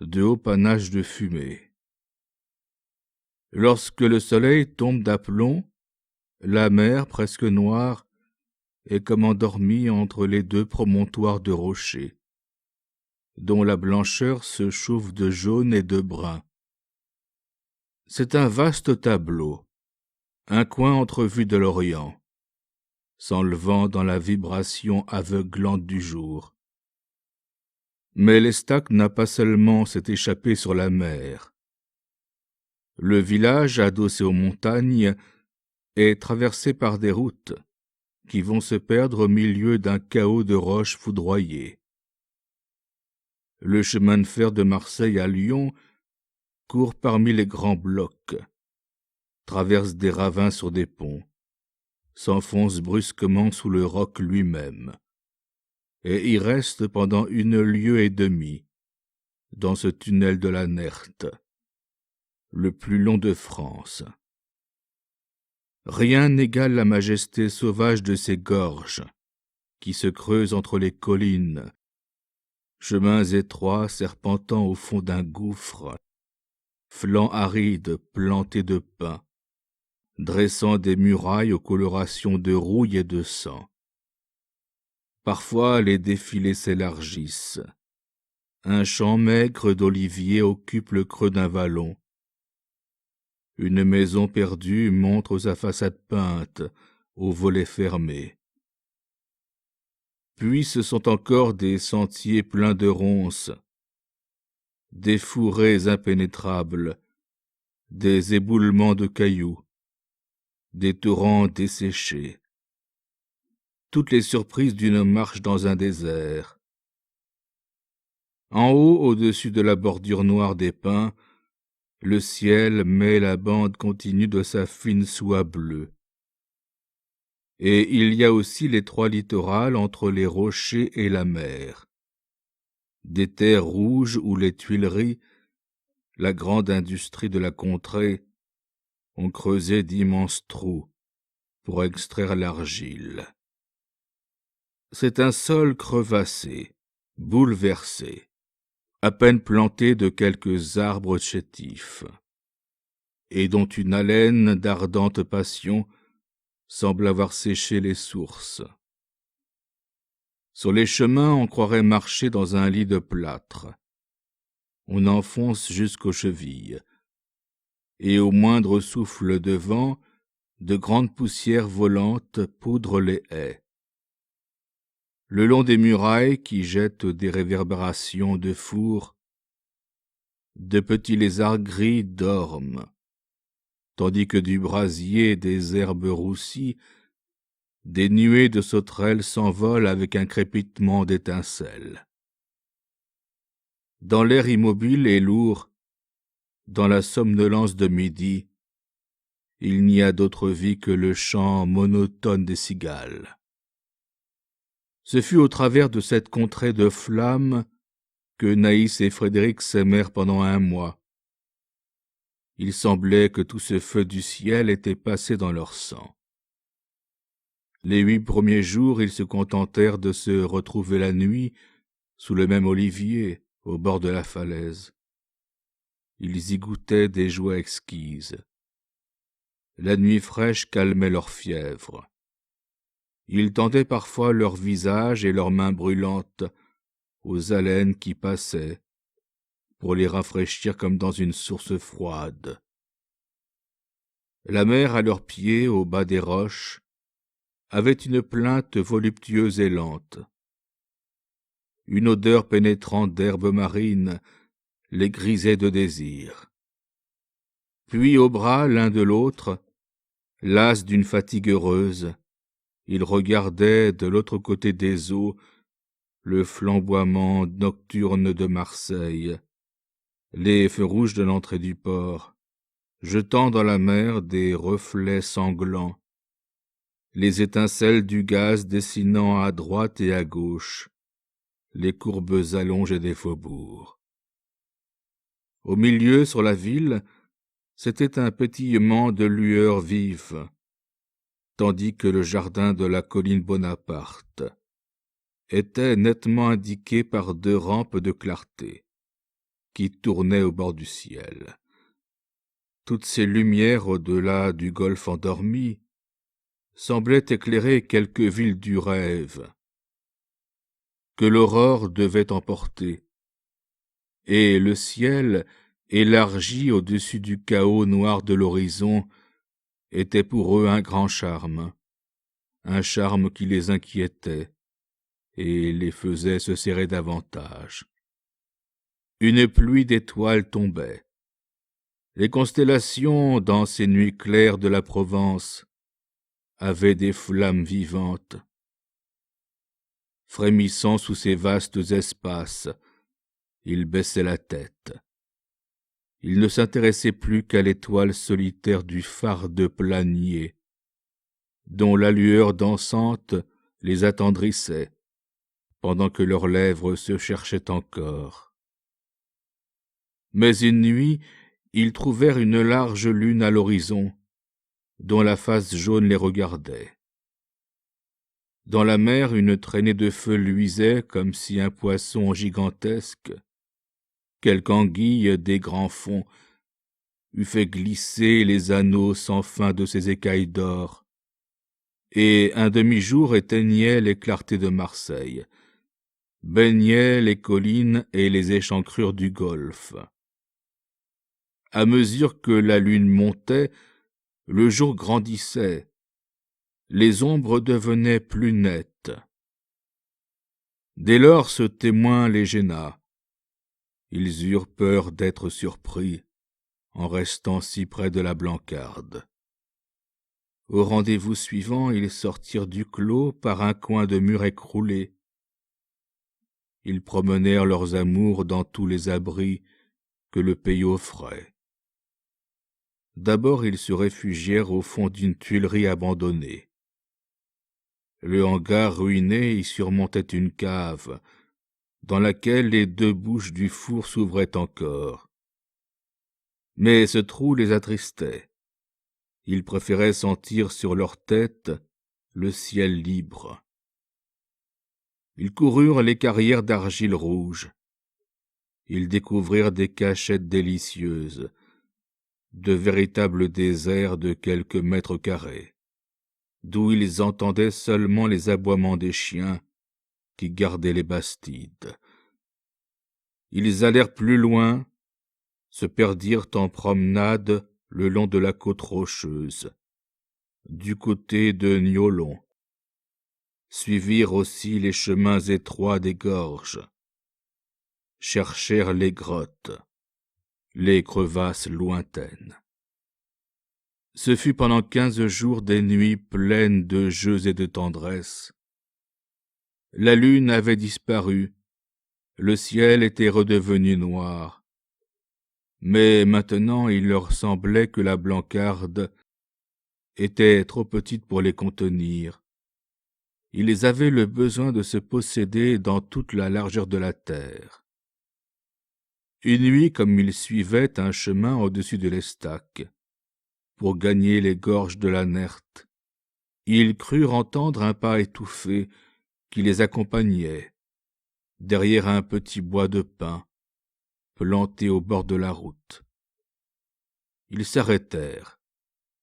de hauts panaches de fumée. Lorsque le soleil tombe d'aplomb, la mer, presque noire, est comme endormie entre les deux promontoires de rochers, dont la blancheur se chauffe de jaune et de brun. C'est un vaste tableau, un coin entrevu de l'Orient, s'enlevant dans la vibration aveuglante du jour. Mais l'Estac n'a pas seulement s'est échappé sur la mer. Le village, adossé aux montagnes, est traversé par des routes qui vont se perdre au milieu d'un chaos de roches foudroyées. Le chemin de fer de Marseille à Lyon court parmi les grands blocs, traverse des ravins sur des ponts, s'enfonce brusquement sous le roc lui-même, et y reste pendant 1 lieue et demie, dans ce tunnel de la Nerte, le plus long de France. Rien n'égale la majesté sauvage de ces gorges, qui se creusent entre les collines, chemins étroits serpentant au fond d'un gouffre, flancs arides plantés de pins, dressant des murailles aux colorations de rouille et de sang. Parfois les défilés s'élargissent. Un champ maigre d'oliviers occupe le creux d'un vallon. Une maison perdue montre sa façade peinte, aux volets fermés. Puis ce sont encore des sentiers pleins de ronces, des fourrés impénétrables, des éboulements de cailloux, des torrents desséchés. Toutes les surprises d'une marche dans un désert. En haut, au-dessus de la bordure noire des pins, le ciel met la bande continue de sa fine soie bleue. Et il y a aussi les 3 littorales entre les rochers et la mer. Des terres rouges où les Tuileries, la grande industrie de la contrée, ont creusé d'immenses trous pour extraire l'argile. C'est un sol crevassé, bouleversé, à peine planté de quelques arbres chétifs, et dont une haleine d'ardente passion semble avoir séché les sources. Sur les chemins, on croirait marcher dans un lit de plâtre. On enfonce jusqu'aux chevilles, et au moindre souffle de vent, de grandes poussières volantes poudrent les haies. Le long des murailles qui jettent des réverbérations de fours, de petits lézards gris dorment, tandis que du brasier des herbes roussies, des nuées de sauterelles s'envolent avec un crépitement d'étincelles. Dans l'air immobile et lourd, dans la somnolence de midi, il n'y a d'autre vie que le chant monotone des cigales. Ce fut au travers de cette contrée de flammes que Naïs et Frédéric s'aimèrent pendant 1 mois. Il semblait que tout ce feu du ciel était passé dans leur sang. Les 8 premiers jours, ils se contentèrent de se retrouver la nuit sous le même olivier, au bord de la falaise. Ils y goûtaient des joies exquises. La nuit fraîche calmait leur fièvre. Ils tendaient parfois leur visage et leurs mains brûlantes aux haleines qui passaient, pour les rafraîchir comme dans une source froide. La mer à leurs pieds, au bas des roches, avait une plainte voluptueuse et lente. Une odeur pénétrante d'herbes marines les grisait de désir. Puis au bras l'un de l'autre, las d'une fatigue heureuse, ils regardaient de l'autre côté des eaux le flamboiement nocturne de Marseille, les feux rouges de l'entrée du port, jetant dans la mer des reflets sanglants, les étincelles du gaz dessinant à droite et à gauche les courbes allongées des faubourgs. Au milieu, sur la ville, c'était un pétillement de lueurs vives, tandis que le jardin de la colline Bonaparte était nettement indiqué par 2 rampes de clarté qui tournaient au bord du ciel. Toutes ces lumières au-delà du golfe endormi semblaient éclairer quelque ville du rêve que l'aurore devait emporter, et le ciel, élargi au-dessus du chaos noir de l'horizon, était pour eux un grand charme, un charme qui les inquiétait et les faisait se serrer davantage. Une pluie d'étoiles tombait. Les constellations, dans ces nuits claires de la Provence, avaient des flammes vivantes. Frémissant sous ces vastes espaces, ils baissaient la tête. Ils ne s'intéressaient plus qu'à l'étoile solitaire du phare de Planier, dont la lueur dansante les attendrissait, pendant que leurs lèvres se cherchaient encore. Mais une nuit, ils trouvèrent une large lune à l'horizon, dont la face jaune les regardait. Dans la mer, une traînée de feu luisait comme si un poisson gigantesque, quelque anguille des grands fonds, eût fait glisser les anneaux sans fin de ses écailles d'or, et un demi-jour éteignait les clartés de Marseille, baignait les collines et les échancrures du golfe. À mesure que la lune montait, le jour grandissait, les ombres devenaient plus nettes. Dès lors ce témoin les gêna. Ils eurent peur d'être surpris en restant si près de la Blancarde. Au rendez-vous suivant, ils sortirent du clos par un coin de mur écroulé. Ils promenèrent leurs amours dans tous les abris que le pays offrait. D'abord, ils se réfugièrent au fond d'une tuilerie abandonnée. Le hangar ruiné y surmontait une cave, dans laquelle les 2 bouches du four s'ouvraient encore. Mais ce trou les attristait. Ils préféraient sentir sur leur tête le ciel libre. Ils coururent les carrières d'argile rouge. Ils découvrirent des cachettes délicieuses, de véritables déserts de quelques mètres carrés, d'où ils entendaient seulement les aboiements des chiens qui gardaient les bastides. Ils allèrent plus loin, se perdirent en promenade le long de la côte rocheuse, du côté de Niolon, suivirent aussi les chemins étroits des gorges, cherchèrent les grottes, les crevasses lointaines. Ce fut pendant 15 jours des nuits pleines de jeux et de tendresse. La lune avait disparu, le ciel était redevenu noir, mais maintenant il leur semblait que la Blancarde était trop petite pour les contenir. Ils avaient le besoin de se posséder dans toute la largeur de la terre. Une nuit, comme ils suivaient un chemin au-dessus de l'Estac, pour gagner les gorges de la Nerte, ils crurent entendre un pas étouffé qui les accompagnait, derrière un petit bois de pin, planté au bord de la route. Ils s'arrêtèrent,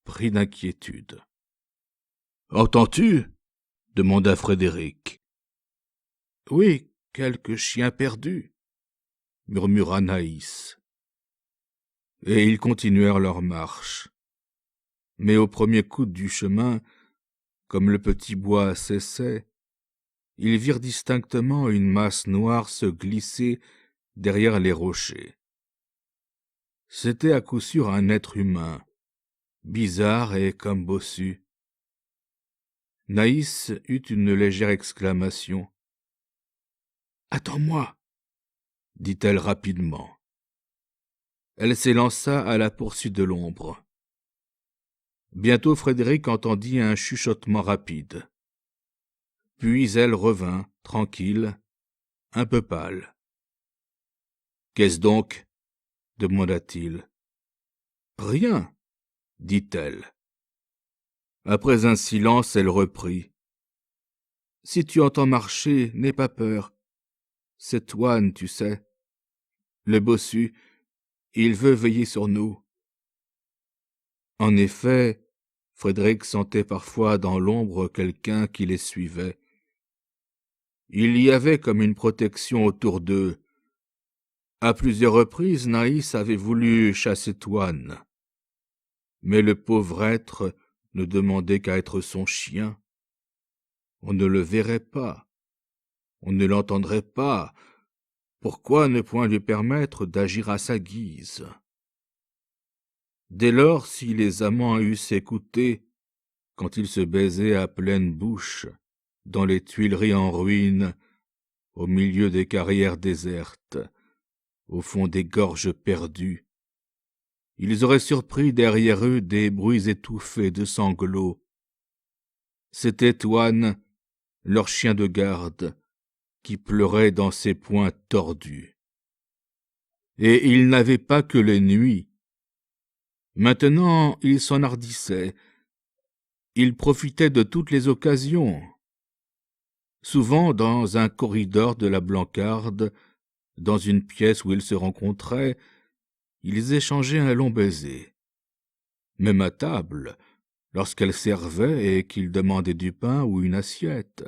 pris d'inquiétude. « Entends-tu » demanda Frédéric. « Oui, quelques chiens perdus » murmura Naïs. Et ils continuèrent leur marche. Mais au premier coup du chemin, comme le petit bois cessait, ils virent distinctement une masse noire se glisser derrière les rochers. C'était à coup sûr un être humain, bizarre et comme bossu. Naïs eut une légère exclamation. « Attends-moi » dit-elle rapidement. Elle s'élança à la poursuite de l'ombre. Bientôt Frédéric entendit un chuchotement rapide. Puis elle revint, tranquille, un peu pâle. « Qu'est-ce donc » demanda-t-il. « Rien, dit-elle. Après un silence, elle reprit. « Si tu entends marcher, n'aie pas peur. C'est Toine, tu sais. Le bossu, il veut veiller sur nous. » En effet, Frédéric sentait parfois dans l'ombre quelqu'un qui les suivait. Il y avait comme une protection autour d'eux. À plusieurs reprises, Naïs avait voulu chasser Toine. Mais le pauvre être ne demandait qu'à être son chien. On ne le verrait pas, on ne l'entendrait pas. Pourquoi ne point lui permettre d'agir à sa guise? Dès lors, si les amants eussent écouté, quand ils se baisaient à pleine bouche, dans les Tuileries en ruine, au milieu des carrières désertes, au fond des gorges perdues, ils auraient surpris derrière eux des bruits étouffés de sanglots. C'était Toine, leur chien de garde, qui pleurait dans ses poings tordus. Et il n'avait pas que les nuits. Maintenant, il s'enhardissait. Il profitait de toutes les occasions. Souvent, dans un corridor de la Blancarde, dans une pièce où ils se rencontraient, ils échangeaient un long baiser. Même à table, lorsqu'elle servait et qu'il demandait du pain ou une assiette,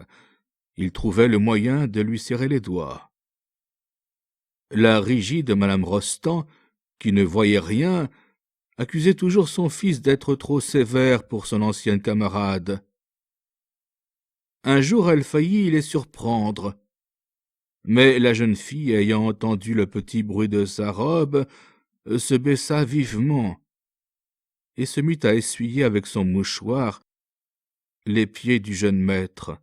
il trouvait le moyen de lui serrer les doigts. La rigide Madame Rostand, qui ne voyait rien, accusait toujours son fils d'être trop sévère pour son ancienne camarade. Un jour, elle faillit les surprendre, mais la jeune fille, ayant entendu le petit bruit de sa robe, se baissa vivement et se mit à essuyer avec son mouchoir les pieds du jeune maître,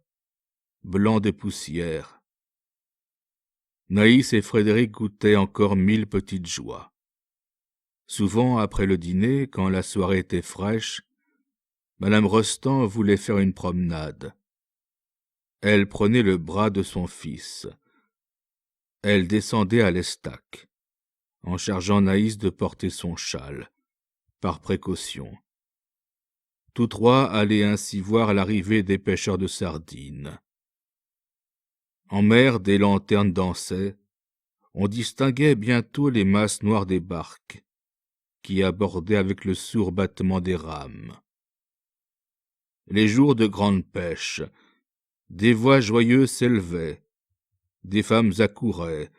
blancs de poussière. Naïs et Frédéric goûtaient encore 1000 petites joies. Souvent, après le dîner, quand la soirée était fraîche, Madame Rostand voulait faire une promenade. Elle prenait le bras de son fils. Elle descendait à l'Estaque, en chargeant Naïs de porter son châle, par précaution. Tous trois allaient ainsi voir l'arrivée des pêcheurs de sardines. En mer, des lanternes dansaient. On distinguait bientôt les masses noires des barques, qui abordaient avec le sourd battement des rames. Les jours de grande pêche, des voix joyeuses s'élevaient, des femmes accouraient,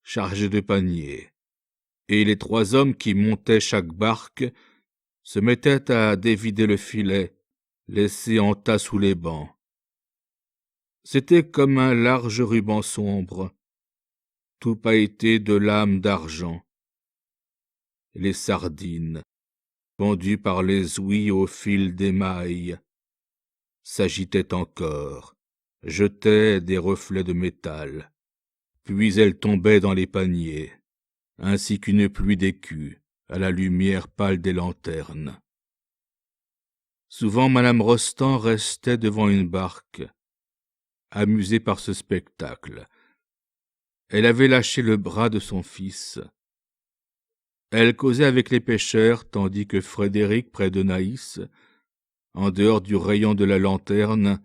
chargées de paniers, et les 3 hommes qui montaient chaque barque se mettaient à dévider le filet, laissé en tas sous les bancs. C'était comme un large ruban sombre, tout pailleté de lames d'argent. Les sardines, pendues par les ouïes au fil d'émail, s'agitaient encore, jetaient des reflets de métal, puis elles tombaient dans les paniers, ainsi qu'une pluie d'écus à la lumière pâle des lanternes. Souvent madame Rostand restait devant une barque, amusée par ce spectacle. Elle avait lâché le bras de son fils. Elle causait avec les pêcheurs, tandis que Frédéric, près de Naïs, en dehors du rayon de la lanterne,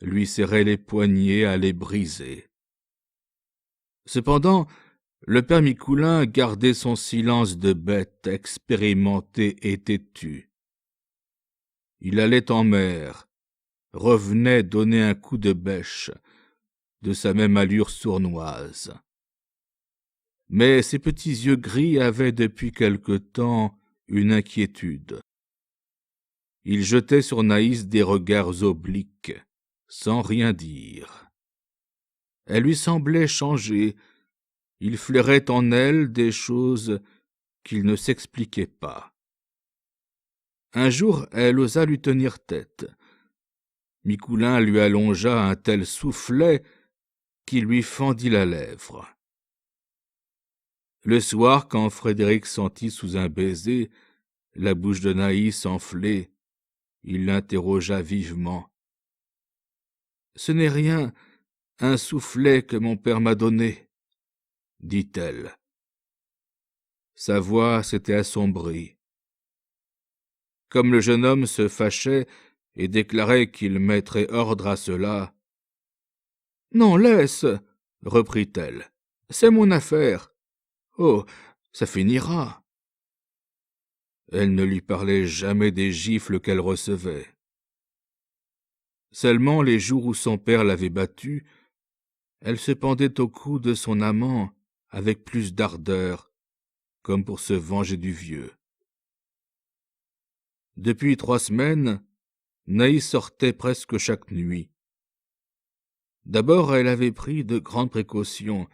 lui serrait les poignets à les briser. Cependant, le père Micoulin gardait son silence de bête expérimentée et têtue. Il allait en mer, revenait donner un coup de bêche, de sa même allure sournoise. Mais ses petits yeux gris avaient depuis quelque temps une inquiétude. Il jetait sur Naïs des regards obliques, sans rien dire. Elle lui semblait changer, il flairait en elle des choses qu'il ne s'expliquait pas. Un jour, elle osa lui tenir tête. Micoulin lui allongea un tel soufflet qui lui fendit la lèvre. Le soir, quand Frédéric sentit sous un baiser la bouche de Naïs enflée, il l'interrogea vivement. « Ce n'est rien, un soufflet que mon père m'a donné, » dit-elle. Sa voix s'était assombrie. Comme le jeune homme se fâchait et déclarait qu'il mettrait ordre à cela. « Non, laisse, » reprit-elle, « c'est mon affaire. Oh, ça finira. » Elle ne lui parlait jamais des gifles qu'elle recevait. Seulement les jours où son père l'avait battue, elle se pendait au cou de son amant avec plus d'ardeur, comme pour se venger du vieux. Depuis 3 semaines, Naïs sortait presque chaque nuit. D'abord, elle avait pris de grandes précautions,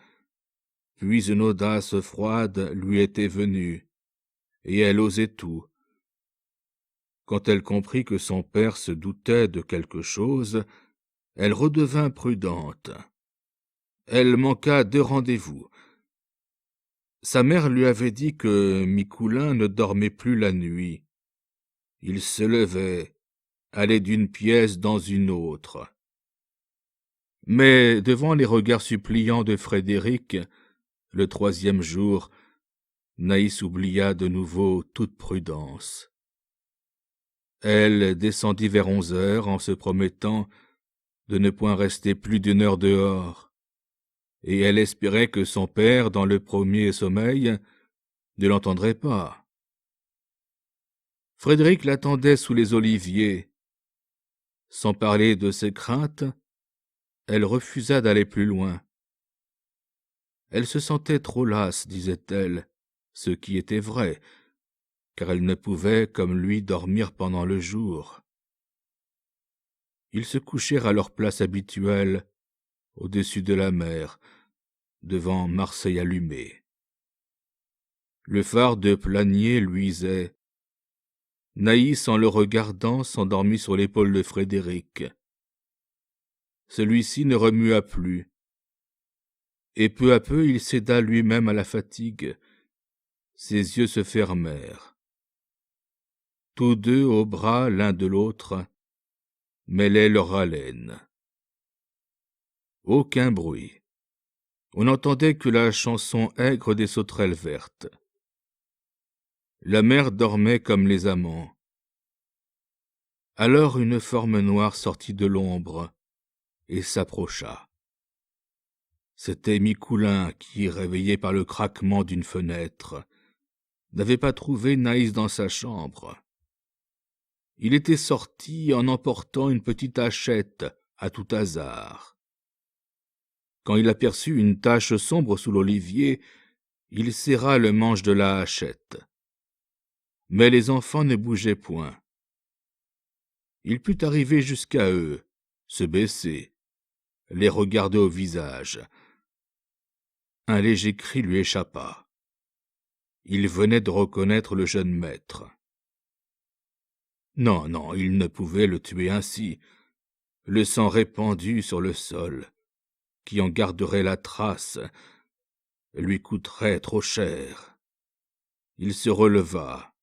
puis une audace froide lui était venue, et elle osait tout. Quand elle comprit que son père se doutait de quelque chose, elle redevint prudente. Elle manqua 2 rendez-vous. Sa mère lui avait dit que Micoulin ne dormait plus la nuit. Il se levait, allait d'une pièce dans une autre. Mais devant les regards suppliants de Frédéric, le 3e jour, Naïs oublia de nouveau toute prudence. Elle descendit vers 11 heures en se promettant de ne point rester plus d'1 heure dehors, et elle espérait que son père, dans le premier sommeil, ne l'entendrait pas. Frédéric l'attendait sous les oliviers. Sans parler de ses craintes, elle refusa d'aller plus loin. Elle se sentait trop lasse, disait-elle, ce qui était vrai, car elle ne pouvait, comme lui, dormir pendant le jour. Ils se couchèrent à leur place habituelle, au-dessus de la mer, devant Marseille allumée. Le phare de Planier luisait. Naïs, en le regardant, s'endormit sur l'épaule de Frédéric. Celui-ci ne remua plus, et peu à peu il céda lui-même à la fatigue. Ses yeux se fermèrent. Tous deux, au bras l'un de l'autre, mêlaient leur haleine. Aucun bruit. On n'entendait que la chanson aigre des sauterelles vertes. La mer dormait comme les amants. Alors une forme noire sortit de l'ombre et s'approcha. C'était Micoulin qui, réveillé par le craquement d'une fenêtre, n'avait pas trouvé Naïs dans sa chambre. Il était sorti en emportant une petite hachette à tout hasard. Quand il aperçut une tache sombre sous l'olivier, il serra le manche de la hachette. Mais les enfants ne bougeaient point. Il put arriver jusqu'à eux, se baisser, les regarder au visage. Un léger cri lui échappa. Il venait de reconnaître le jeune maître. Non, non, il ne pouvait le tuer ainsi. Le sang répandu sur le sol, qui en garderait la trace, lui coûterait trop cher. Il se releva.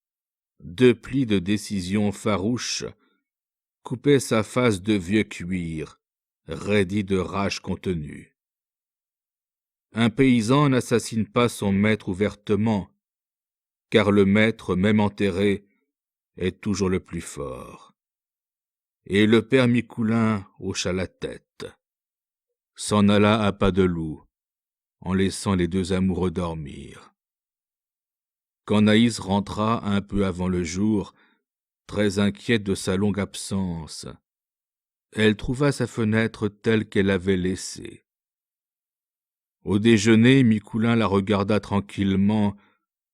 2 plis de décision farouche coupaient sa face de vieux cuir, raidi de rage contenue. Un paysan n'assassine pas son maître ouvertement, car le maître, même enterré, est toujours le plus fort. Et le père Micoulin hocha la tête, s'en alla à pas de loup, en laissant les 2 amoureux dormir. Quand Naïs rentra un peu avant le jour, très inquiète de sa longue absence, elle trouva sa fenêtre telle qu'elle l'avait laissée. Au déjeuner, Micoulin la regarda tranquillement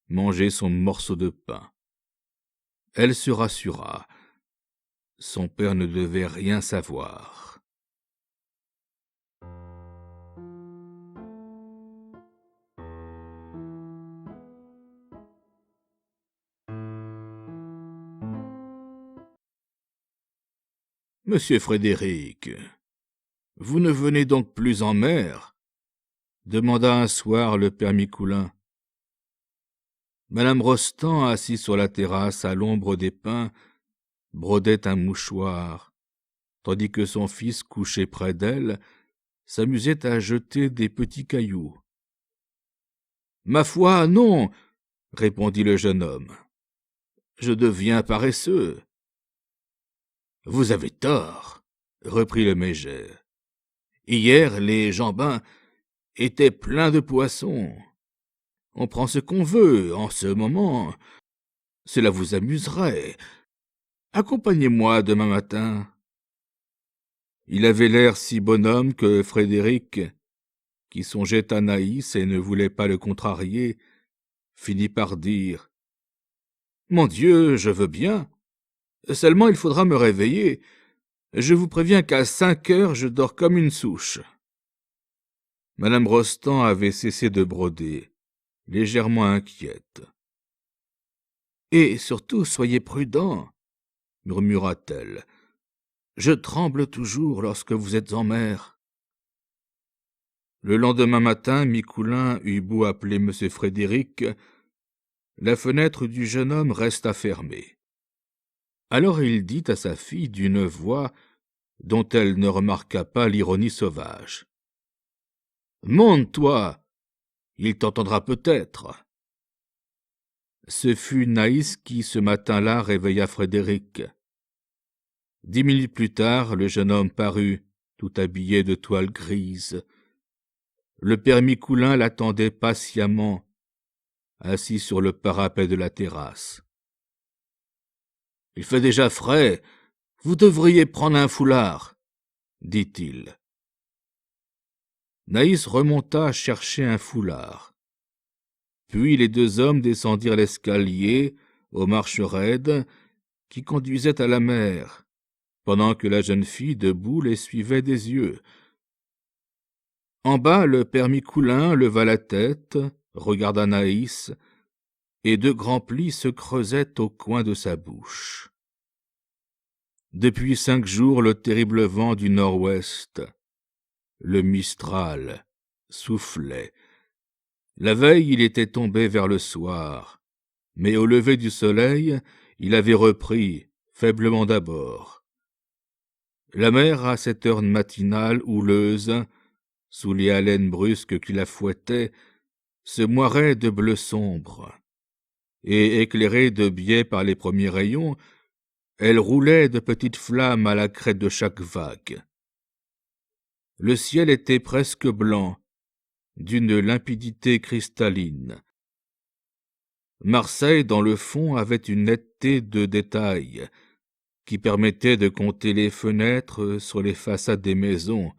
manger son morceau de pain. Elle se rassura. Son père ne devait rien savoir. Monsieur Frédéric, vous ne venez donc plus en mer? Demanda un soir le père Micoulin. Madame Rostand, assise sur la terrasse à l'ombre des pins, brodait un mouchoir, tandis que son fils, couché près d'elle, s'amusait à jeter des petits cailloux. « Ma foi, non !» répondit le jeune homme. « Je deviens paresseux. »« Vous avez tort, » reprit le mégère. « Hier, les jambins étaient pleins de poissons. On prend ce qu'on veut en ce moment. Cela vous amuserait. Accompagnez-moi demain matin. » Il avait l'air si bonhomme que Frédéric, qui songeait à Naïs et ne voulait pas le contrarier, finit par dire « Mon Dieu, je veux bien. Seulement il faudra me réveiller. Je vous préviens qu'à 5 heures, je dors comme une souche. » Madame Rostand avait cessé de broder, légèrement inquiète. « Et surtout, soyez prudent, » murmura-t-elle. « Je tremble toujours lorsque vous êtes en mer. » Le lendemain matin, Micoulin eut beau appeler M. Frédéric, la fenêtre du jeune homme resta fermée. Alors il dit à sa fille d'une voix dont elle ne remarqua pas l'ironie sauvage. « Monte-toi, il t'entendra peut-être. » Ce fut Naïs qui, ce matin-là, réveilla Frédéric. 10 minutes plus tard, le jeune homme parut, tout habillé de toile grise. Le père Micoulin l'attendait patiemment, assis sur le parapet de la terrasse. « Il fait déjà frais, vous devriez prendre un foulard, » dit-il. Naïs remonta chercher un foulard. Puis les 2 hommes descendirent l'escalier aux marches raides qui conduisaient à la mer, pendant que la jeune fille, debout, les suivait des yeux. En bas, le père Micoulin leva la tête, regarda Naïs, et 2 grands plis se creusaient au coin de sa bouche. Depuis 5 jours, le terrible vent du nord-ouest, le Mistral, soufflait. La veille, il était tombé vers le soir, mais au lever du soleil, il avait repris, faiblement d'abord. La mer, à cette heure matinale houleuse, sous les haleines brusques qui la fouettaient, se moirait de bleu sombre, et éclairée de biais par les premiers rayons, elle roulait de petites flammes à la crête de chaque vague. Le ciel était presque blanc, d'une limpidité cristalline. Marseille, dans le fond, avait une netteté de détail qui permettait de compter les fenêtres sur les façades des maisons,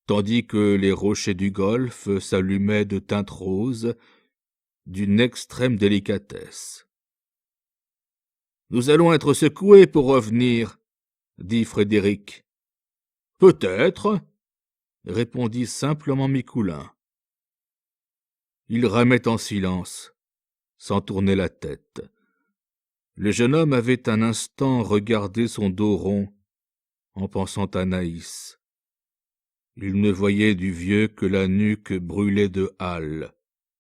tandis que les rochers du golfe s'allumaient de teintes roses d'une extrême délicatesse. « Nous allons être secoués pour revenir, » dit Frédéric. « Peut-être, » répondit simplement Micoulin. Il ramait en silence, sans tourner la tête. Le jeune homme avait un instant regardé son dos rond, en pensant à Naïs. Il ne voyait du vieux que la nuque brûlée de hâle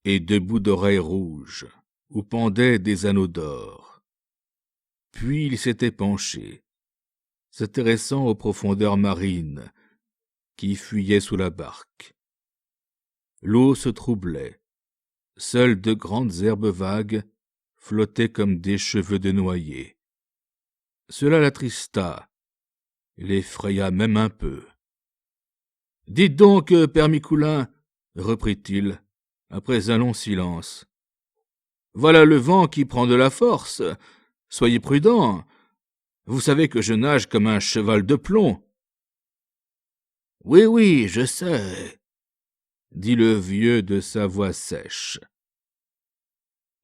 et deux bouts d'oreilles rouges, où pendaient des anneaux d'or. Puis il s'était penché, s'intéressant aux profondeurs marines qui fuyaient sous la barque. L'eau se troublait. Seules de grandes herbes vagues flottaient comme des cheveux de noyer. Cela l'attrista, l'effraya même un peu. « Dites donc, père Micoulin, » reprit-il, après un long silence. « Voilà le vent qui prend de la force. Soyez prudent. Vous savez que je nage comme un cheval de plomb. »« Oui, oui, je sais, » dit le vieux de sa voix sèche.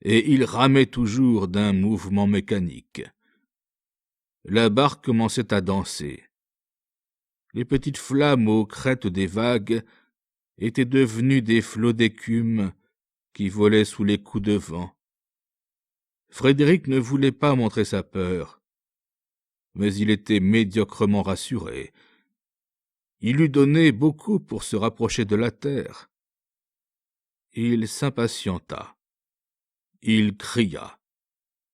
Et il ramait toujours d'un mouvement mécanique. La barque commençait à danser. Les petites flammes aux crêtes des vagues étaient devenues des flots d'écume qui volaient sous les coups de vent. Frédéric ne voulait pas montrer sa peur, mais il était médiocrement rassuré. Il eût donné beaucoup pour se rapprocher de la terre. Il s'impatienta. Il cria.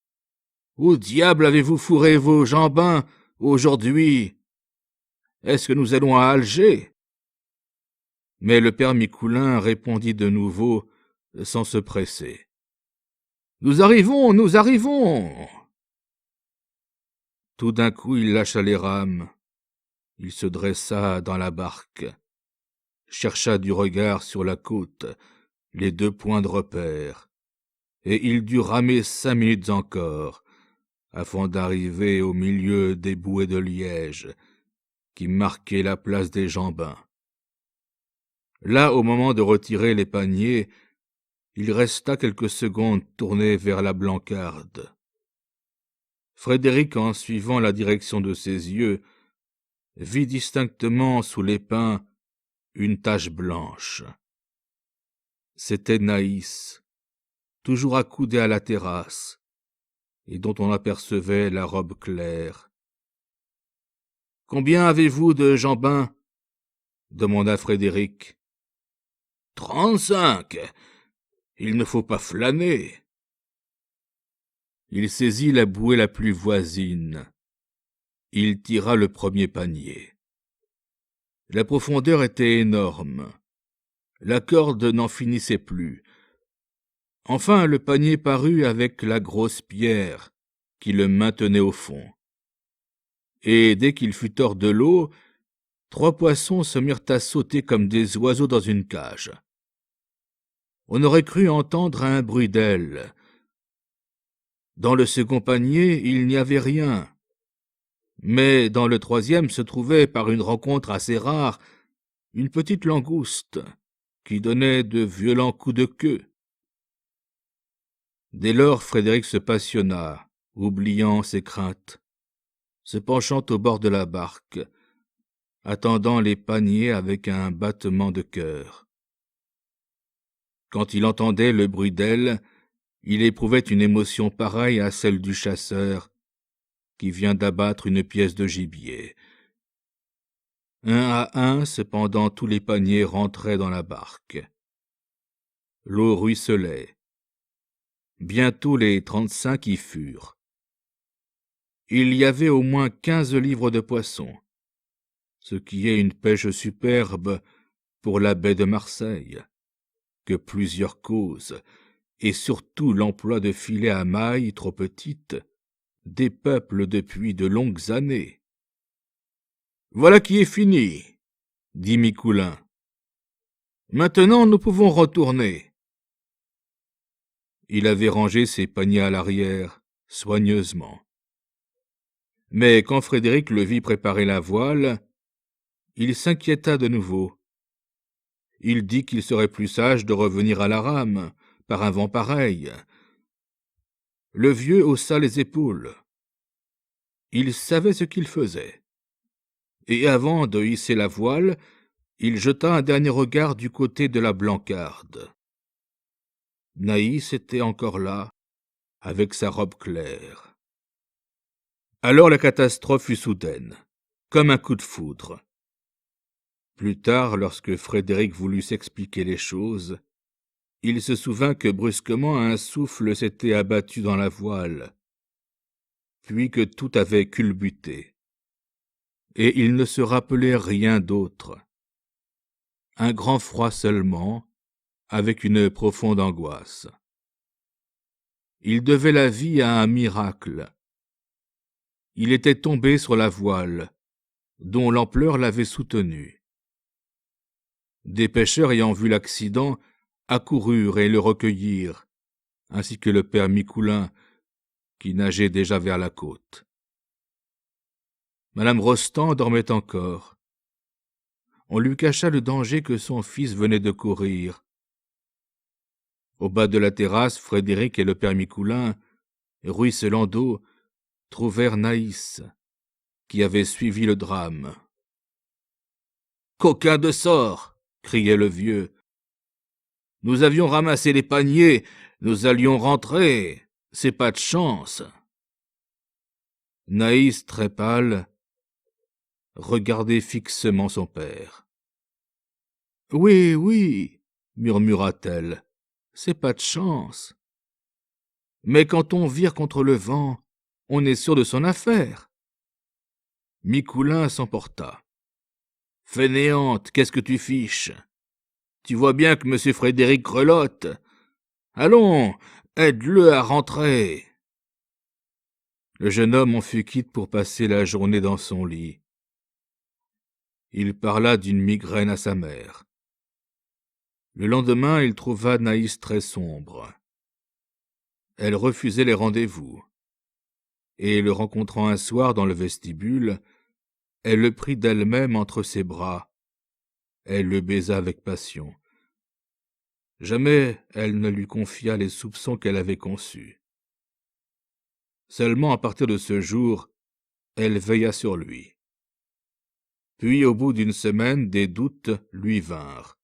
« Où diable avez-vous fourré vos jambins aujourd'hui ? Est-ce que nous allons à Alger ?» Mais le père Micoulin répondit de nouveau, sans se presser. « Nous arrivons, nous arrivons !» Tout d'un coup, il lâcha les rames. Il se dressa dans la barque, chercha du regard sur la côte les deux points de repère, et il dut ramer 5 minutes encore, afin d'arriver au milieu des bouées de liège qui marquaient la place des Jambins. Là, au moment de retirer les paniers, il resta quelques secondes tourné vers la Blancarde. Frédéric, en suivant la direction de ses yeux, vit distinctement sous les pins une tache blanche. C'était Naïs, toujours accoudée à la terrasse, et dont on apercevait la robe claire. « Combien avez-vous de jambins ?» demanda Frédéric. « 35. Il ne faut pas flâner. » Il saisit la bouée la plus voisine. Il tira le premier panier. La profondeur était énorme. La corde n'en finissait plus. Enfin, le panier parut avec la grosse pierre qui le maintenait au fond. Et dès qu'il fut hors de l'eau, 3 poissons se mirent à sauter comme des oiseaux dans une cage. On aurait cru entendre un bruit d'ailes. Dans le second panier, il n'y avait rien. Mais dans le troisième se trouvait, par une rencontre assez rare, une petite langouste qui donnait de violents coups de queue. Dès lors, Frédéric se passionna, oubliant ses craintes, se penchant au bord de la barque, attendant les paniers avec un battement de cœur. Quand il entendait le bruit d'ailes, il éprouvait une émotion pareille à celle du chasseur qui vient d'abattre une pièce de gibier. Un à un, cependant, tous les paniers rentraient dans la barque. L'eau ruisselait. Bientôt les 35 y furent. Il y avait au moins 15 livres de poissons, ce qui est une pêche superbe pour la baie de Marseille, que plusieurs causes, et surtout l'emploi de filets à mailles trop petites, dépeuplent depuis de longues années. « Voilà qui est fini, » dit Micoulin. « Maintenant nous pouvons retourner. » Il avait rangé ses paniers à l'arrière, soigneusement. Mais quand Frédéric le vit préparer la voile, il s'inquiéta de nouveau. Il dit qu'il serait plus sage de revenir à la rame, par un vent pareil. Le vieux haussa les épaules. Il savait ce qu'il faisait. Et avant de hisser la voile, il jeta un dernier regard du côté de la Blancarde. Naïs était encore là, avec sa robe claire. Alors la catastrophe fut soudaine, comme un coup de foudre. Plus tard, lorsque Frédéric voulut s'expliquer les choses, il se souvint que brusquement un souffle s'était abattu dans la voile, puis que tout avait culbuté. Et il ne se rappelait rien d'autre. Un grand froid seulement, avec une profonde angoisse. Il devait la vie à un miracle. Il était tombé sur la voile, dont l'ampleur l'avait soutenu. Des pêcheurs ayant vu l'accident accoururent et le recueillirent, ainsi que le père Micoulin, qui nageait déjà vers la côte. Madame Rostand dormait encore. On lui cacha le danger que son fils venait de courir. Au bas de la terrasse, Frédéric et le père Micoulin, ruisselant d'eau, trouvèrent Naïs, qui avait suivi le drame. « Coquin de sort !» criait le vieux. « Nous avions ramassé les paniers, nous allions rentrer, c'est pas de chance. » Naïs, très pâle, regardait fixement son père. « Oui, oui, murmura-t-elle, c'est pas de chance. Mais quand on vire contre le vent, on est sûr de son affaire. » Micoulin s'emporta. « Fainéante, qu'est-ce que tu fiches? Tu vois bien que M. Frédéric grelotte. Allons, aide-le à rentrer. » Le jeune homme en fut quitte pour passer la journée dans son lit. Il parla d'une migraine à sa mère. Le lendemain, il trouva Naïs très sombre. Elle refusait les rendez-vous. Et le rencontrant un soir dans le vestibule, elle le prit d'elle-même entre ses bras. Elle le baisa avec passion. Jamais elle ne lui confia les soupçons qu'elle avait conçus. Seulement à partir de ce jour, elle veilla sur lui. Puis, au bout d'une semaine, des doutes lui vinrent.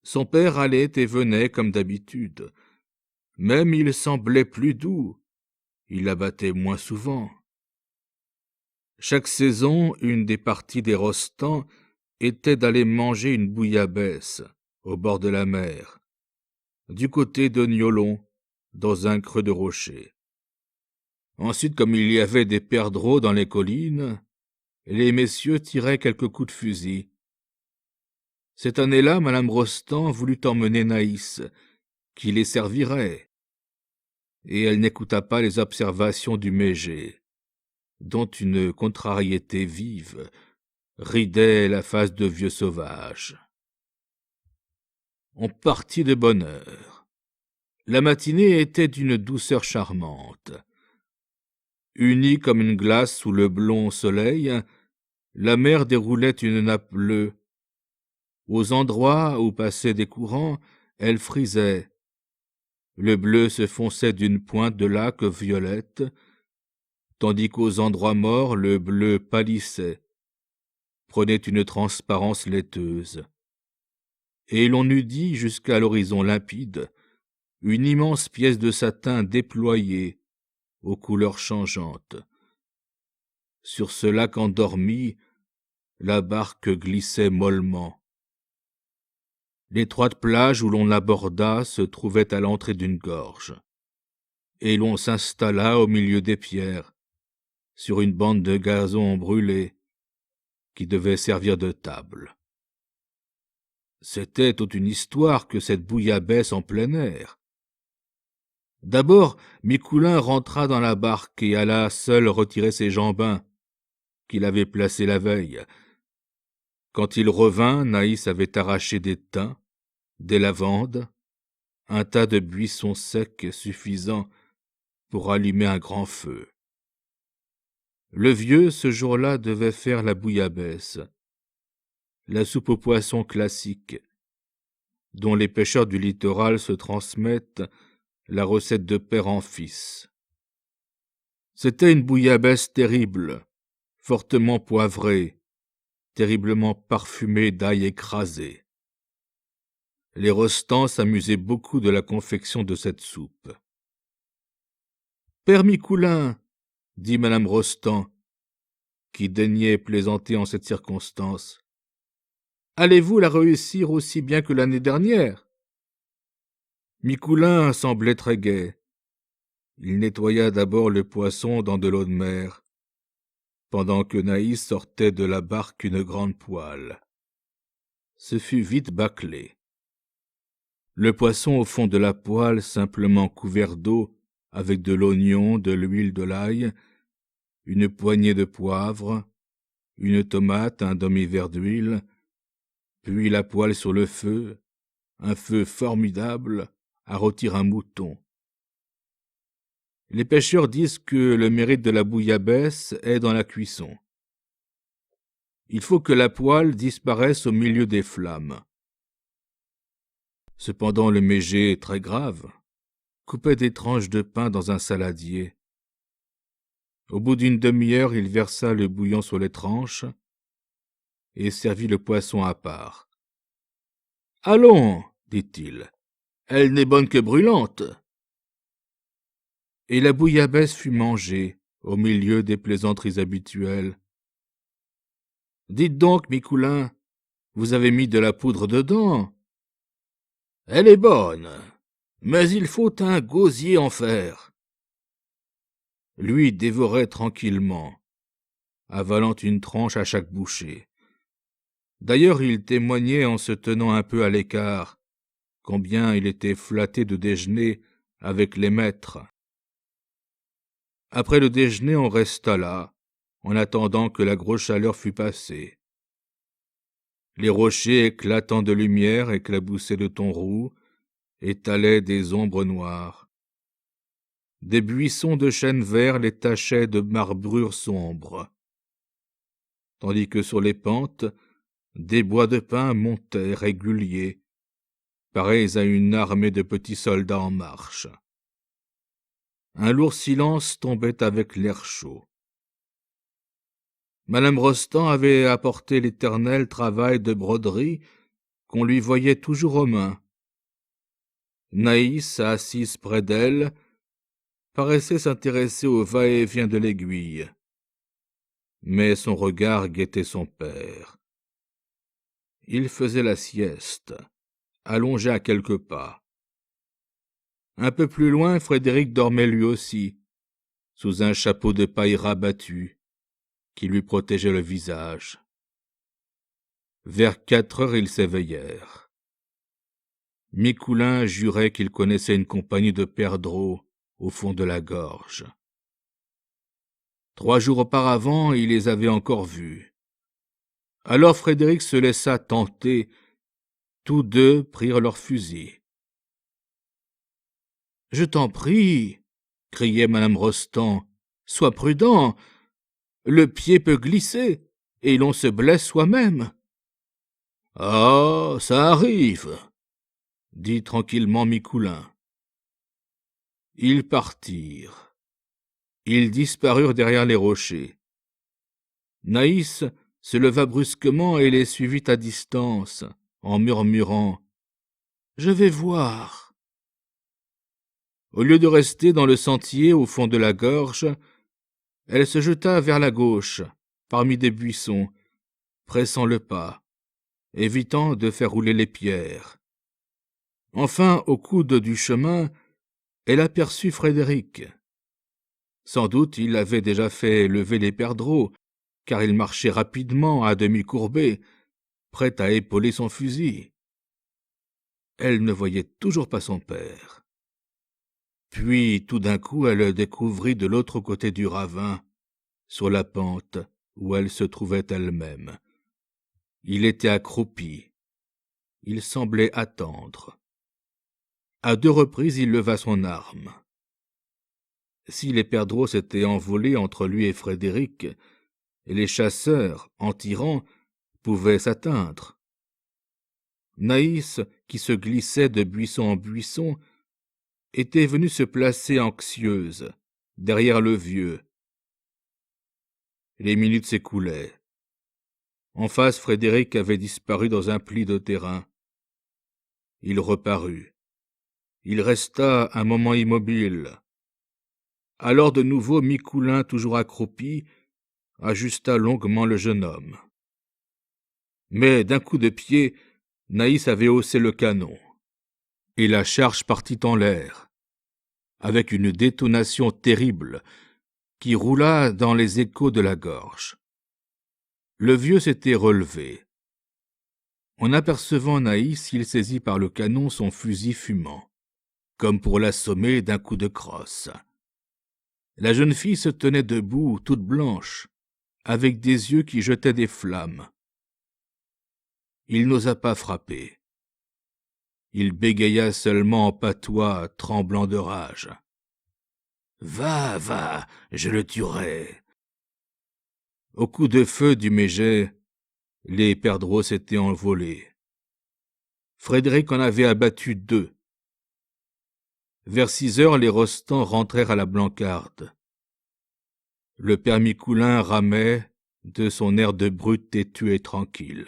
Son père allait et venait comme d'habitude. Même il semblait plus doux. Il la battait moins souvent. Chaque saison, une des parties des Rostand était d'aller manger une bouillabaisse au bord de la mer, du côté de Niolon, dans un creux de rocher. Ensuite, comme il y avait des perdreaux dans les collines, les messieurs tiraient quelques coups de fusil. Cette année-là, Madame Rostand voulut emmener Naïs, qui les servirait, et elle n'écouta pas les observations du méger, dont une contrariété vive ridait la face de vieux sauvage. On partit de bonne heure. La matinée était d'une douceur charmante. Unie comme une glace sous le blond soleil, la mer déroulait une nappe bleue. Aux endroits où passaient des courants, elle frisait. Le bleu se fonçait d'une pointe de lac violette, tandis qu'aux endroits morts, le bleu pâlissait, prenait une transparence laiteuse. Et l'on eût dit, jusqu'à l'horizon limpide, une immense pièce de satin déployée, aux couleurs changeantes. Sur ce lac endormi, la barque glissait mollement. L'étroite plage où l'on aborda se trouvait à l'entrée d'une gorge, et l'on s'installa au milieu des pierres, sur une bande de gazon brûlé, qui devait servir de table. C'était toute une histoire que cette bouillabaisse en plein air. D'abord, Micoulin rentra dans la barque et alla seul retirer ses jambins, qu'il avait placés la veille. Quand il revint, Naïs avait arraché des thym, des lavandes, un tas de buissons secs suffisants pour allumer un grand feu. Le vieux, ce jour-là, devait faire la bouillabaisse, la soupe aux poissons classique, dont les pêcheurs du littoral se transmettent la recette de père en fils. C'était une bouillabaisse terrible, fortement poivrée, terriblement parfumée d'ail écrasé. Les Rostand s'amusaient beaucoup de la confection de cette soupe. « Père Micoulin, dit madame Rostand, qui daignait plaisanter en cette circonstance, allez-vous la réussir aussi bien que l'année dernière ?» Micoulin semblait très gai. Il nettoya d'abord le poisson dans de l'eau de mer, pendant que Naïs sortait de la barque une grande poêle. Ce fut vite bâclé. Le poisson au fond de la poêle, simplement couvert d'eau, avec de l'oignon, de l'huile, de l'ail, une poignée de poivre, une tomate, un demi-verre d'huile, puis la poêle sur le feu, un feu formidable, à rôtir un mouton. Les pêcheurs disent que le mérite de la bouillabaisse est dans la cuisson. Il faut que la poêle disparaisse au milieu des flammes. Cependant le méger, très grave, coupait des tranches de pain dans un saladier. Au bout d'une demi-heure, il versa le bouillon sur les tranches et servit le poisson à part. « Allons, dit-il, elle n'est bonne que brûlante. » Et la bouillabaisse fut mangée au milieu des plaisanteries habituelles. « Dites donc, Micoulin, vous avez mis de la poudre dedans. »« Elle est bonne, mais il faut un gosier en fer. » Lui dévorait tranquillement, avalant une tranche à chaque bouchée. D'ailleurs, il témoignait en se tenant un peu à l'écart, combien il était flatté de déjeuner avec les maîtres. Après le déjeuner, on resta là, en attendant que la grosse chaleur fût passée. Les rochers éclatants de lumière, éclaboussés de thon roux, étalaient des ombres noires. Des buissons de chêne vert les tachaient de marbrures sombres, tandis que sur les pentes, des bois de pin montaient réguliers, pareils à une armée de petits soldats en marche. Un lourd silence tombait avec l'air chaud. Madame Rostand avait apporté l'éternel travail de broderie qu'on lui voyait toujours aux mains. Naïs, assise près d'elle, paraissait s'intéresser au va-et-vient de l'aiguille. Mais son regard guettait son père. Il faisait la sieste, allongé à quelques pas. Un peu plus loin, Frédéric dormait lui aussi, sous un chapeau de paille rabattu, qui lui protégeait le visage. Vers 4 heures, ils s'éveillèrent. Micoulin jurait qu'il connaissait une compagnie de perdreaux au fond de la gorge. 3 jours auparavant, il les avait encore vus. Alors Frédéric se laissa tenter. Tous deux prirent leurs fusils. « Je t'en prie, » criait madame Rostand, « sois prudent. Le pied peut glisser, et l'on se blesse soi-même. »« Ah, ça arrive, » dit tranquillement Micoulin. Ils partirent. Ils disparurent derrière les rochers. Naïs se leva brusquement et les suivit à distance, en murmurant « Je vais voir. » Au lieu de rester dans le sentier au fond de la gorge, elle se jeta vers la gauche, parmi des buissons, pressant le pas, évitant de faire rouler les pierres. Enfin, au coude du chemin, elle aperçut Frédéric. Sans doute il avait déjà fait lever les perdreaux, car il marchait rapidement, à demi courbé, prêt à épauler son fusil. elle ne voyait toujours pas son père. Puis, tout d'un coup, elle le découvrit de l'autre côté du ravin, sur la pente où elle se trouvait elle-même. Il était accroupi. Il semblait attendre. À 2 reprises, il leva son arme. Si les perdreaux s'étaient envolés entre lui et Frédéric, les chasseurs, en tirant, pouvaient s'atteindre. Naïs, qui se glissait de buisson en buisson, était venue se placer anxieuse, derrière le vieux. Les minutes s'écoulaient. En face, Frédéric avait disparu dans un pli de terrain. Il reparut. Il resta un moment immobile. Alors de nouveau, Micoulin, toujours accroupi, ajusta longuement le jeune homme. Mais d'un coup de pied, Naïs avait haussé le canon, et la charge partit en l'air, avec une détonation terrible qui roula dans les échos de la gorge. Le vieux s'était relevé. En apercevant Naïs, il saisit par le canon son fusil fumant, comme pour l'assommer d'un coup de crosse. La jeune fille se tenait debout, toute blanche, avec des yeux qui jetaient des flammes. Il n'osa pas frapper. Il bégaya seulement en patois, tremblant de rage. « Va, va, je le tuerai !» Au coup de feu du méget, les perdreaux s'étaient envolés. Frédéric en avait abattu 2. Vers 6 heures, les Rostans rentrèrent à la Blancarde. Le père Micoulin ramait de son air de brute têtu et tranquille.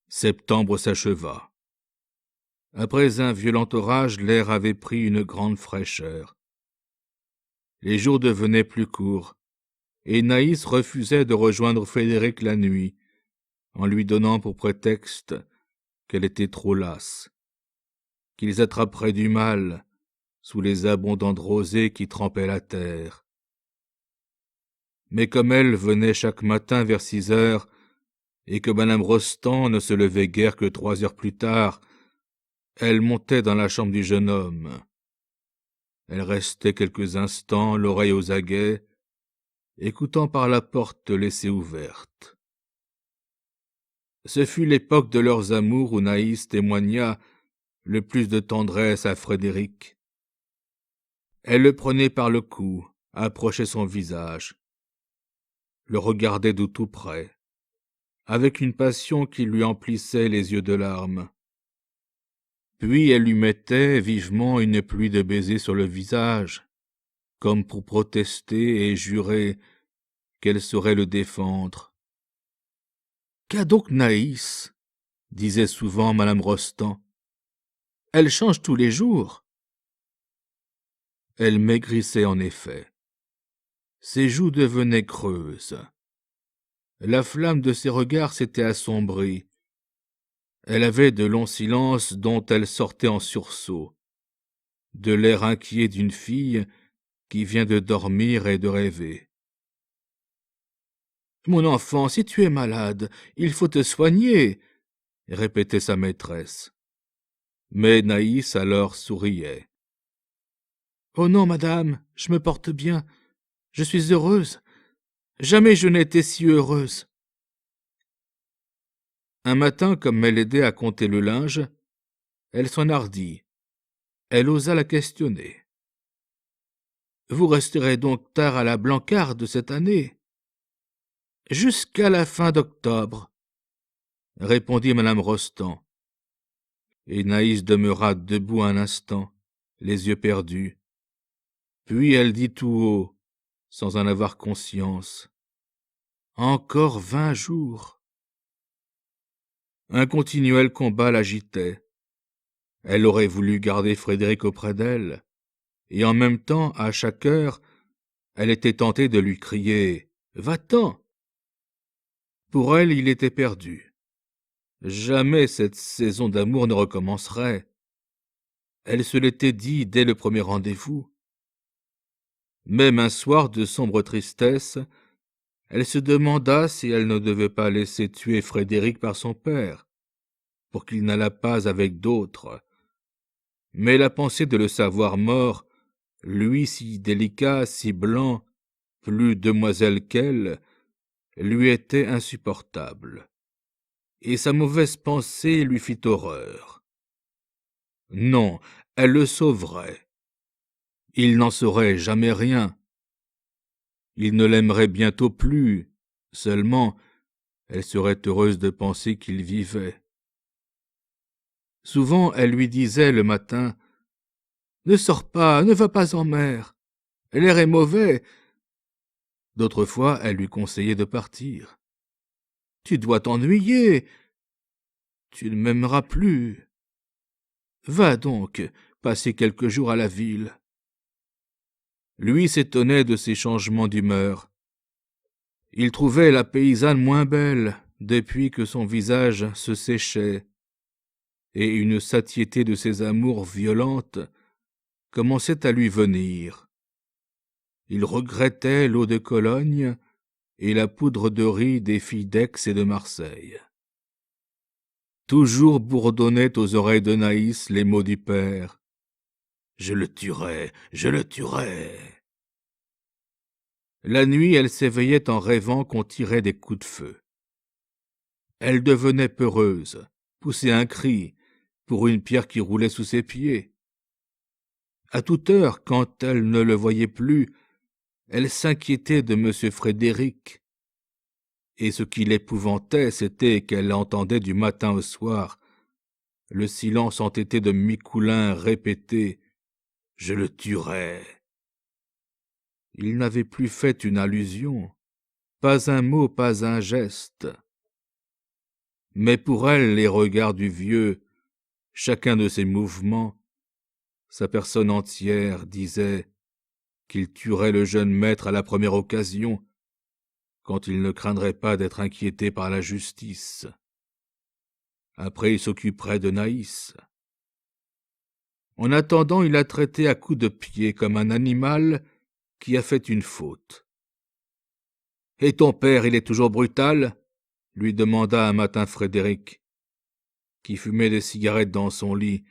Septembre s'acheva. Après un violent orage, l'air avait pris une grande fraîcheur. Les jours devenaient plus courts, et Naïs refusait de rejoindre Frédéric la nuit, en lui donnant pour prétexte qu'elle était trop lasse, qu'ils attraperaient du mal sous les abondantes rosées qui trempaient la terre. Mais comme elle venait chaque matin vers 6 heures, et que madame Rostand ne se levait guère que 3 heures plus tard, elle montait dans la chambre du jeune homme. Elle restait quelques instants, l'oreille aux aguets, écoutant par la porte laissée ouverte. Ce fut l'époque de leurs amours où Naïs témoigna le plus de tendresse à Frédéric. Elle le prenait par le cou, approchait son visage, le regardait de tout près, avec une passion qui lui emplissait les yeux de larmes. Puis elle lui mettait vivement une pluie de baisers sur le visage, comme pour protester et jurer qu'elle saurait le défendre. « Qu'a donc Naïs ?» disait souvent madame Rostand. « Elle change tous les jours. » Elle maigrissait en effet. Ses joues devenaient creuses. La flamme de ses regards s'était assombrie. Elle avait de longs silences dont elle sortait en sursaut, de l'air inquiet d'une fille qui vient de dormir et de rêver. « Mon enfant, si tu es malade, il faut te soigner !» répétait sa maîtresse. Mais Naïs alors souriait. « Oh non, madame, je me porte bien. Je suis heureuse. Jamais je n'étais si heureuse. » Un matin, comme elle aidait à compter le linge, elle s'enhardit. Elle osa la questionner. « Vous resterez donc tard à la Blancarde cette année ?»« Jusqu'à la fin d'octobre, » répondit madame Rostand. Et Naïs demeura debout un instant, les yeux perdus. Puis elle dit tout haut, sans en avoir conscience. « Encore 20 jours. » Un continuel combat l'agitait. Elle aurait voulu garder Frédéric auprès d'elle, et en même temps, à chaque heure, elle était tentée de lui crier « Va-t'en !» Pour elle, il était perdu. Jamais cette saison d'amour ne recommencerait. Elle se l'était dit dès le premier rendez-vous. Même un soir de sombre tristesse, elle se demanda si elle ne devait pas laisser tuer Frédéric par son père, pour qu'il n'allât pas avec d'autres. Mais la pensée de le savoir mort, lui si délicat, si blanc, plus demoiselle qu'elle, lui était insupportable. Et sa mauvaise pensée lui fit horreur. Non, elle le sauverait. Il n'en saurait jamais rien. Il ne l'aimerait bientôt plus, seulement elle serait heureuse de penser qu'il vivait. Souvent elle lui disait le matin « Ne sors pas, ne va pas en mer, l'air est mauvais ». D'autres fois elle lui conseillait de partir. « Tu dois t'ennuyer, tu ne m'aimeras plus. Va donc passer quelques jours à la ville. » Lui s'étonnait de ces changements d'humeur. Il trouvait la paysanne moins belle depuis que son visage se séchait, et une satiété de ses amours violentes commençait à lui venir. Il regrettait l'eau de Cologne et la poudre de riz des filles d'Aix et de Marseille. Toujours bourdonnaient aux oreilles de Naïs les mots du père. « Je le tuerai, je le tuerai !» La nuit, elle s'éveillait en rêvant qu'on tirait des coups de feu. Elle devenait peureuse, poussait un cri pour une pierre qui roulait sous ses pieds. À toute heure, quand elle ne le voyait plus, elle s'inquiétait de M. Frédéric. Et ce qui l'épouvantait, c'était qu'elle entendait du matin au soir le silence entêté de Micoulin répéter « Je le tuerai ». Il n'avait plus fait une allusion, pas un mot, pas un geste. Mais pour elle, les regards du vieux, chacun de ses mouvements, sa personne entière disait qu'il tuerait le jeune maître à la première occasion, quand il ne craindrait pas d'être inquiété par la justice. Après, il s'occuperait de Naïs. En attendant, il la traitait à coups de pied comme un animal qui a fait une faute. « Et ton père, il est toujours brutal ?» lui demanda un matin Frédéric, qui fumait des cigarettes dans son lit,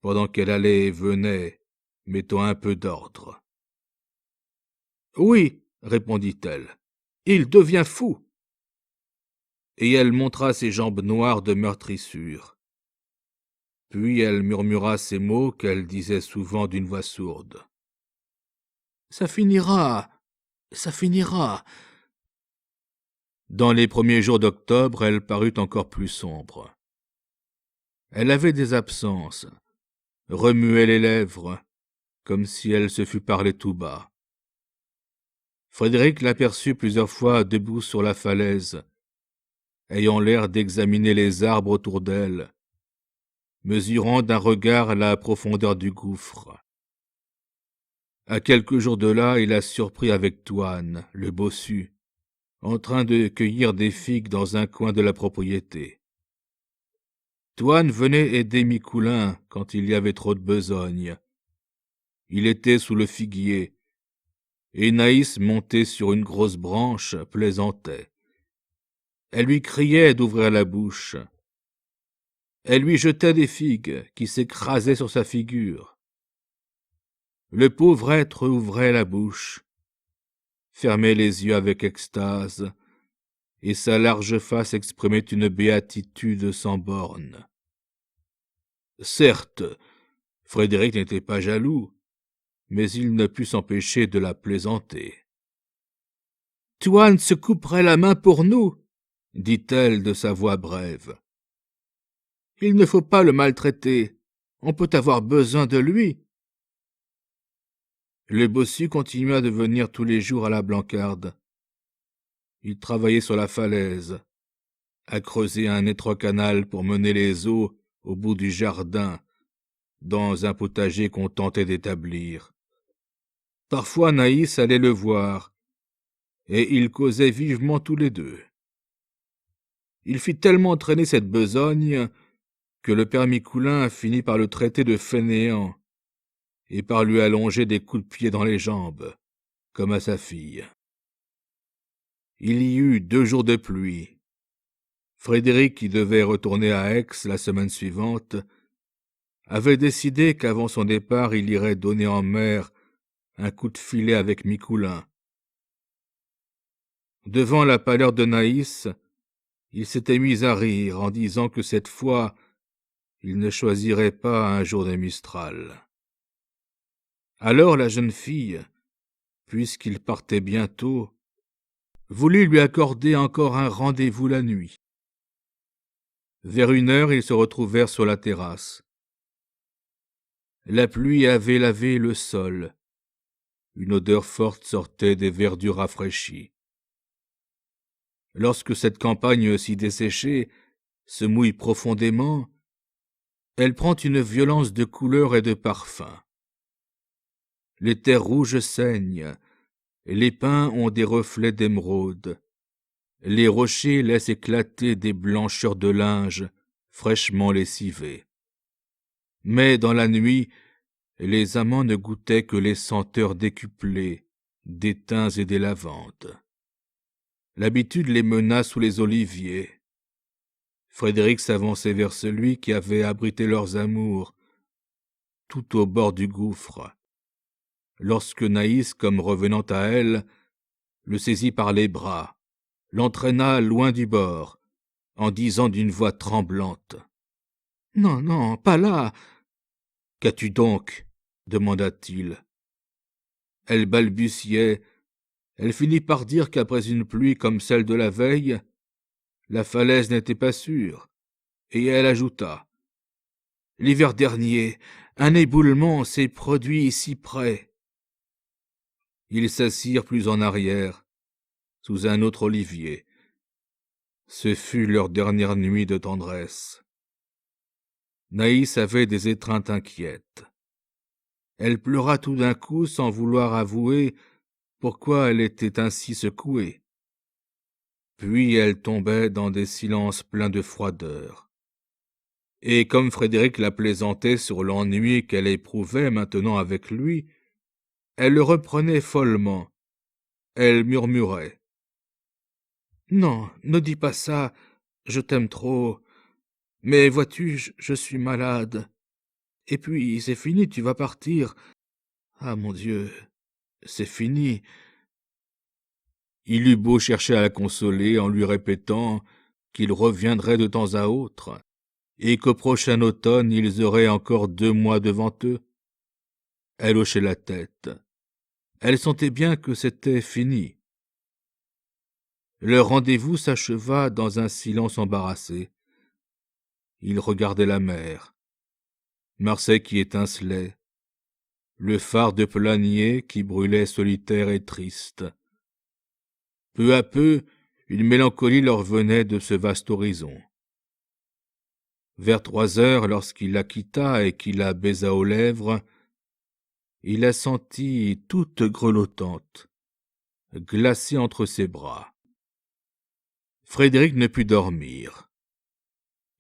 pendant qu'elle allait et venait, mettant un peu d'ordre. « Oui, répondit-elle, il devient fou. » Et elle montra ses jambes noires de meurtrissure. Puis elle murmura ces mots qu'elle disait souvent d'une voix sourde. « Ça finira, ça finira. » Dans les premiers jours d'octobre, elle parut encore plus sombre. Elle avait des absences, remuait les lèvres, comme si elle se fût parlé tout bas. Frédéric l'aperçut plusieurs fois debout sur la falaise, ayant l'air d'examiner les arbres autour d'elle, mesurant d'un regard la profondeur du gouffre. À quelques jours de là, il la surprit avec Toine, le bossu, en train de cueillir des figues dans un coin de la propriété. Toine venait aider Micoulin quand il y avait trop de besogne. Il était sous le figuier, et Naïs, montée sur une grosse branche, plaisantait. Elle lui criait d'ouvrir la bouche. Elle lui jetait des figues qui s'écrasaient sur sa figure. Le pauvre être ouvrait la bouche, fermait les yeux avec extase, et sa large face exprimait une béatitude sans bornes. Certes, Frédéric n'était pas jaloux, mais il ne put s'empêcher de la plaisanter. « Toine se couperait la main pour nous, » dit-elle de sa voix brève. « Il ne faut pas le maltraiter, on peut avoir besoin de lui. » Le bossu continua de venir tous les jours à la Blancarde. Il travaillait sur la falaise, à creuser un étroit canal pour mener les eaux au bout du jardin, dans un potager qu'on tentait d'établir. Parfois Naïs allait le voir, et ils causaient vivement tous les deux. Il fit tellement traîner cette besogne que le père Micoulin finit par le traiter de fainéant et par lui allonger des coups de pied dans les jambes, comme à sa fille. Il y eut 2 jours de pluie. Frédéric, qui devait retourner à Aix la semaine suivante, avait décidé qu'avant son départ, il irait donner en mer un coup de filet avec Micoulin. Devant la pâleur de Naïs, il s'était mis à rire en disant que cette fois, il ne choisirait pas un jour de Mistral. Alors la jeune fille, puisqu'il partait bientôt, voulut lui accorder encore un rendez-vous la nuit. Vers 1 heure, ils se retrouvèrent sur la terrasse. La pluie avait lavé le sol. Une odeur forte sortait des verdures rafraîchies. Lorsque cette campagne si desséchée se mouille profondément, elle prend une violence de couleur et de parfum. Les terres rouges saignent, les pins ont des reflets d'émeraude, les rochers laissent éclater des blancheurs de linge fraîchement lessivés. Mais dans la nuit, les amants ne goûtaient que les senteurs décuplées des thym et des lavandes. L'habitude les mena sous les oliviers. Frédéric s'avançait vers celui qui avait abrité leurs amours, tout au bord du gouffre, lorsque Naïs, comme revenant à elle, le saisit par les bras, l'entraîna loin du bord, en disant d'une voix tremblante. « Non, non, pas là !»« Qu'as-tu donc ?» demanda-t-il. Elle balbutiait. Elle finit par dire qu'après une pluie comme celle de la veille, la falaise n'était pas sûre, et elle ajouta. « L'hiver dernier, un éboulement s'est produit ici près. » Ils s'assirent plus en arrière, sous un autre olivier. Ce fut leur dernière nuit de tendresse. Naïs avait des étreintes inquiètes. Elle pleura tout d'un coup sans vouloir avouer pourquoi elle était ainsi secouée. Puis elle tombait dans des silences pleins de froideur. Et comme Frédéric la plaisantait sur l'ennui qu'elle éprouvait maintenant avec lui, elle le reprenait follement. Elle murmurait. « Non, ne dis pas ça, je t'aime trop. Mais vois-tu, je suis malade. Et puis, c'est fini, tu vas partir. Ah, mon Dieu, c'est fini. » Il eut beau chercher à la consoler en lui répétant qu'il reviendrait de temps à autre, et qu'au prochain automne ils auraient encore 2 mois devant eux. Elle hochait la tête. Elle sentait bien que c'était fini. Leur rendez-vous s'acheva dans un silence embarrassé. Ils regardaient la mer, Marseille qui étincelait, le phare de Planier qui brûlait solitaire et triste. Peu à peu, une mélancolie leur venait de ce vaste horizon. Vers 3 heures, lorsqu'il la quitta et qu'il la baisa aux lèvres, il la sentit toute grelottante, glacée entre ses bras. Frédéric ne put dormir.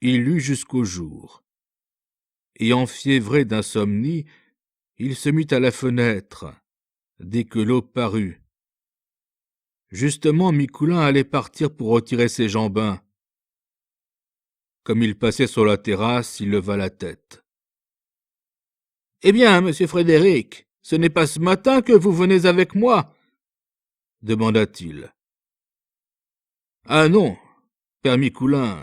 Il lut jusqu'au jour. Et enfiévré d'insomnie, il se mit à la fenêtre, dès que l'eau parut. Justement, Micoulin allait partir pour retirer ses jambins. Comme il passait sur la terrasse, il leva la tête. « Eh bien, monsieur Frédéric, ce n'est pas ce matin que vous venez avec moi ?» demanda-t-il. « Ah non, père Micoulin, »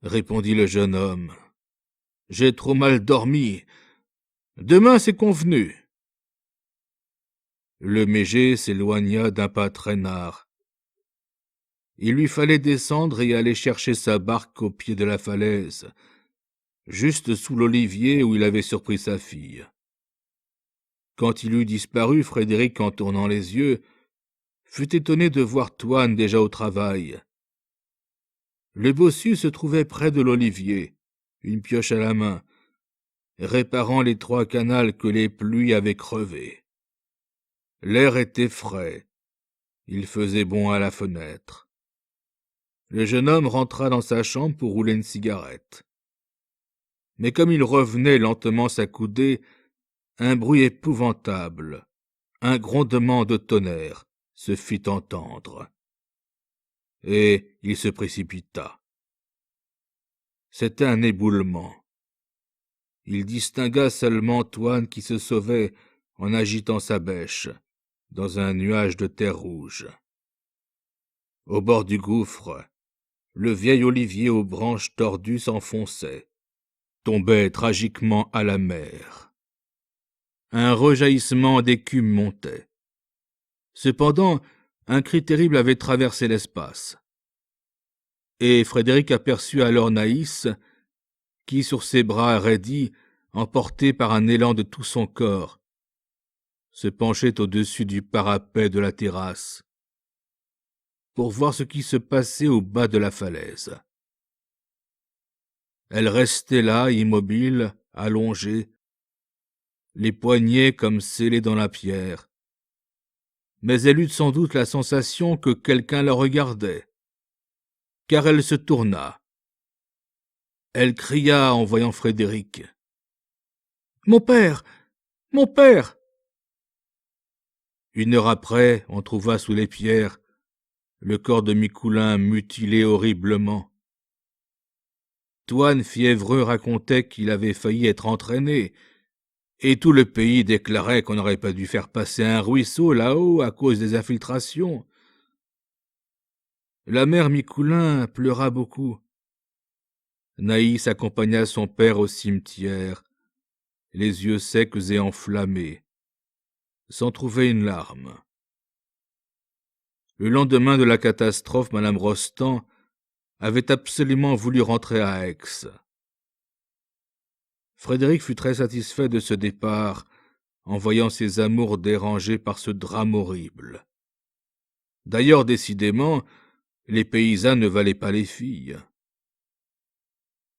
répondit le jeune homme. « J'ai trop mal dormi. Demain, c'est convenu. » Le méger s'éloigna d'un pas traînard. Il lui fallait descendre et aller chercher sa barque au pied de la falaise, juste sous l'olivier où il avait surpris sa fille. Quand il eut disparu, Frédéric, en tournant les yeux, fut étonné de voir Toine déjà au travail. Le bossu se trouvait près de l'olivier, une pioche à la main, réparant les 3 canals que les pluies avaient crevés. L'air était frais, il faisait bon à la fenêtre. Le jeune homme rentra dans sa chambre pour rouler une cigarette. Mais comme il revenait lentement s'accouder, un bruit épouvantable, un grondement de tonnerre, se fit entendre. Et il se précipita. C'était un éboulement. Il distingua seulement Toine qui se sauvait en agitant sa bêche dans un nuage de terre rouge. Au bord du gouffre, le vieil olivier aux branches tordues s'enfonçait, tombait tragiquement à la mer. Un rejaillissement d'écume montait. Cependant, un cri terrible avait traversé l'espace. Et Frédéric aperçut alors Naïs, qui, sur ses bras raidis, emporté par un élan de tout son corps, se penchait au-dessus du parapet de la terrasse, pour voir ce qui se passait au bas de la falaise. Elle restait là, immobile, allongée, les poignets comme scellés dans la pierre. Mais elle eut sans doute la sensation que quelqu'un la regardait, car elle se tourna. Elle cria en voyant Frédéric. « Mon père! Mon père !» Une heure après, on trouva sous les pierres le corps de Micoulin mutilé horriblement. Toine fiévreux racontait qu'il avait failli être entraîné, et tout le pays déclarait qu'on n'aurait pas dû faire passer un ruisseau là-haut à cause des infiltrations. La mère Micoulin pleura beaucoup. Naïs accompagna son père au cimetière, les yeux secs et enflammés, sans trouver une larme. Le lendemain de la catastrophe, Madame Rostand avait absolument voulu rentrer à Aix. Frédéric fut très satisfait de ce départ, en voyant ses amours dérangés par ce drame horrible. D'ailleurs, décidément, les paysans ne valaient pas les filles.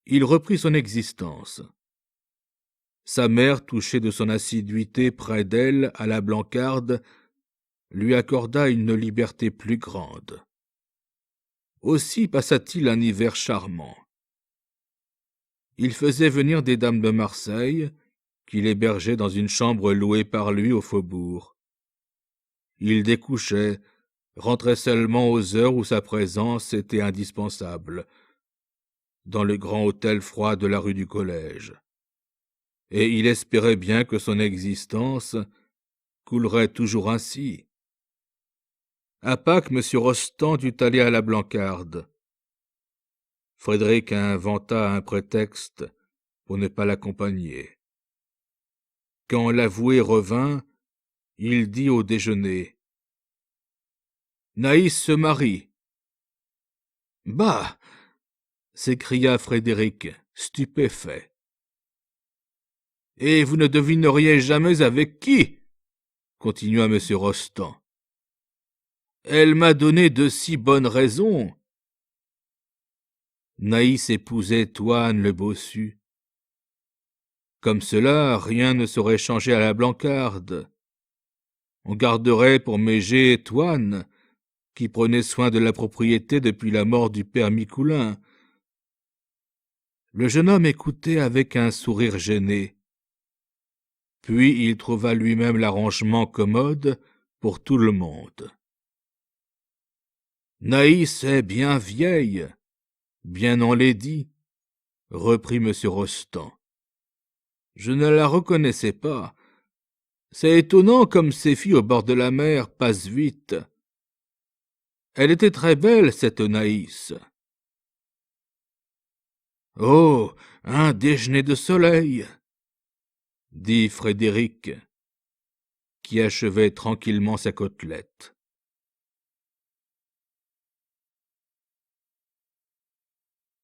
Il reprit son existence. Sa mère, touchée de son assiduité près d'elle à la Blancarde, lui accorda une liberté plus grande. Aussi passa-t-il un hiver charmant. Il faisait venir des dames de Marseille, qu'il hébergeait dans une chambre louée par lui au faubourg. Il découchait, rentrait seulement aux heures où sa présence était indispensable, dans le grand hôtel froid de la rue du Collège. Et il espérait bien que son existence coulerait toujours ainsi. À Pâques, M. Rostand dut aller à la Blancarde. Frédéric inventa un prétexte pour ne pas l'accompagner. Quand l'avoué revint, il dit au déjeuner : « Naïs se marie. »« Bah !» s'écria Frédéric, stupéfait. « Et vous ne devineriez jamais avec qui ?» continua M. Rostand. « Elle m'a donné de si bonnes raisons. » Naïs épousait Toine le bossu. Comme cela, rien ne serait changé à la Blancarde. On garderait pour Mégé Toine, qui prenait soin de la propriété depuis la mort du père Micoulin. Le jeune homme écoutait avec un sourire gêné. Puis il trouva lui-même l'arrangement commode pour tout le monde. « Naïs est bien vieille, bien enlaidie, » reprit M. Rostand. « Je ne la reconnaissais pas. C'est étonnant comme ces filles au bord de la mer passent vite. Elle était très belle, cette Naïs. »« Oh, un déjeuner de soleil !» dit Frédéric, qui achevait tranquillement sa côtelette.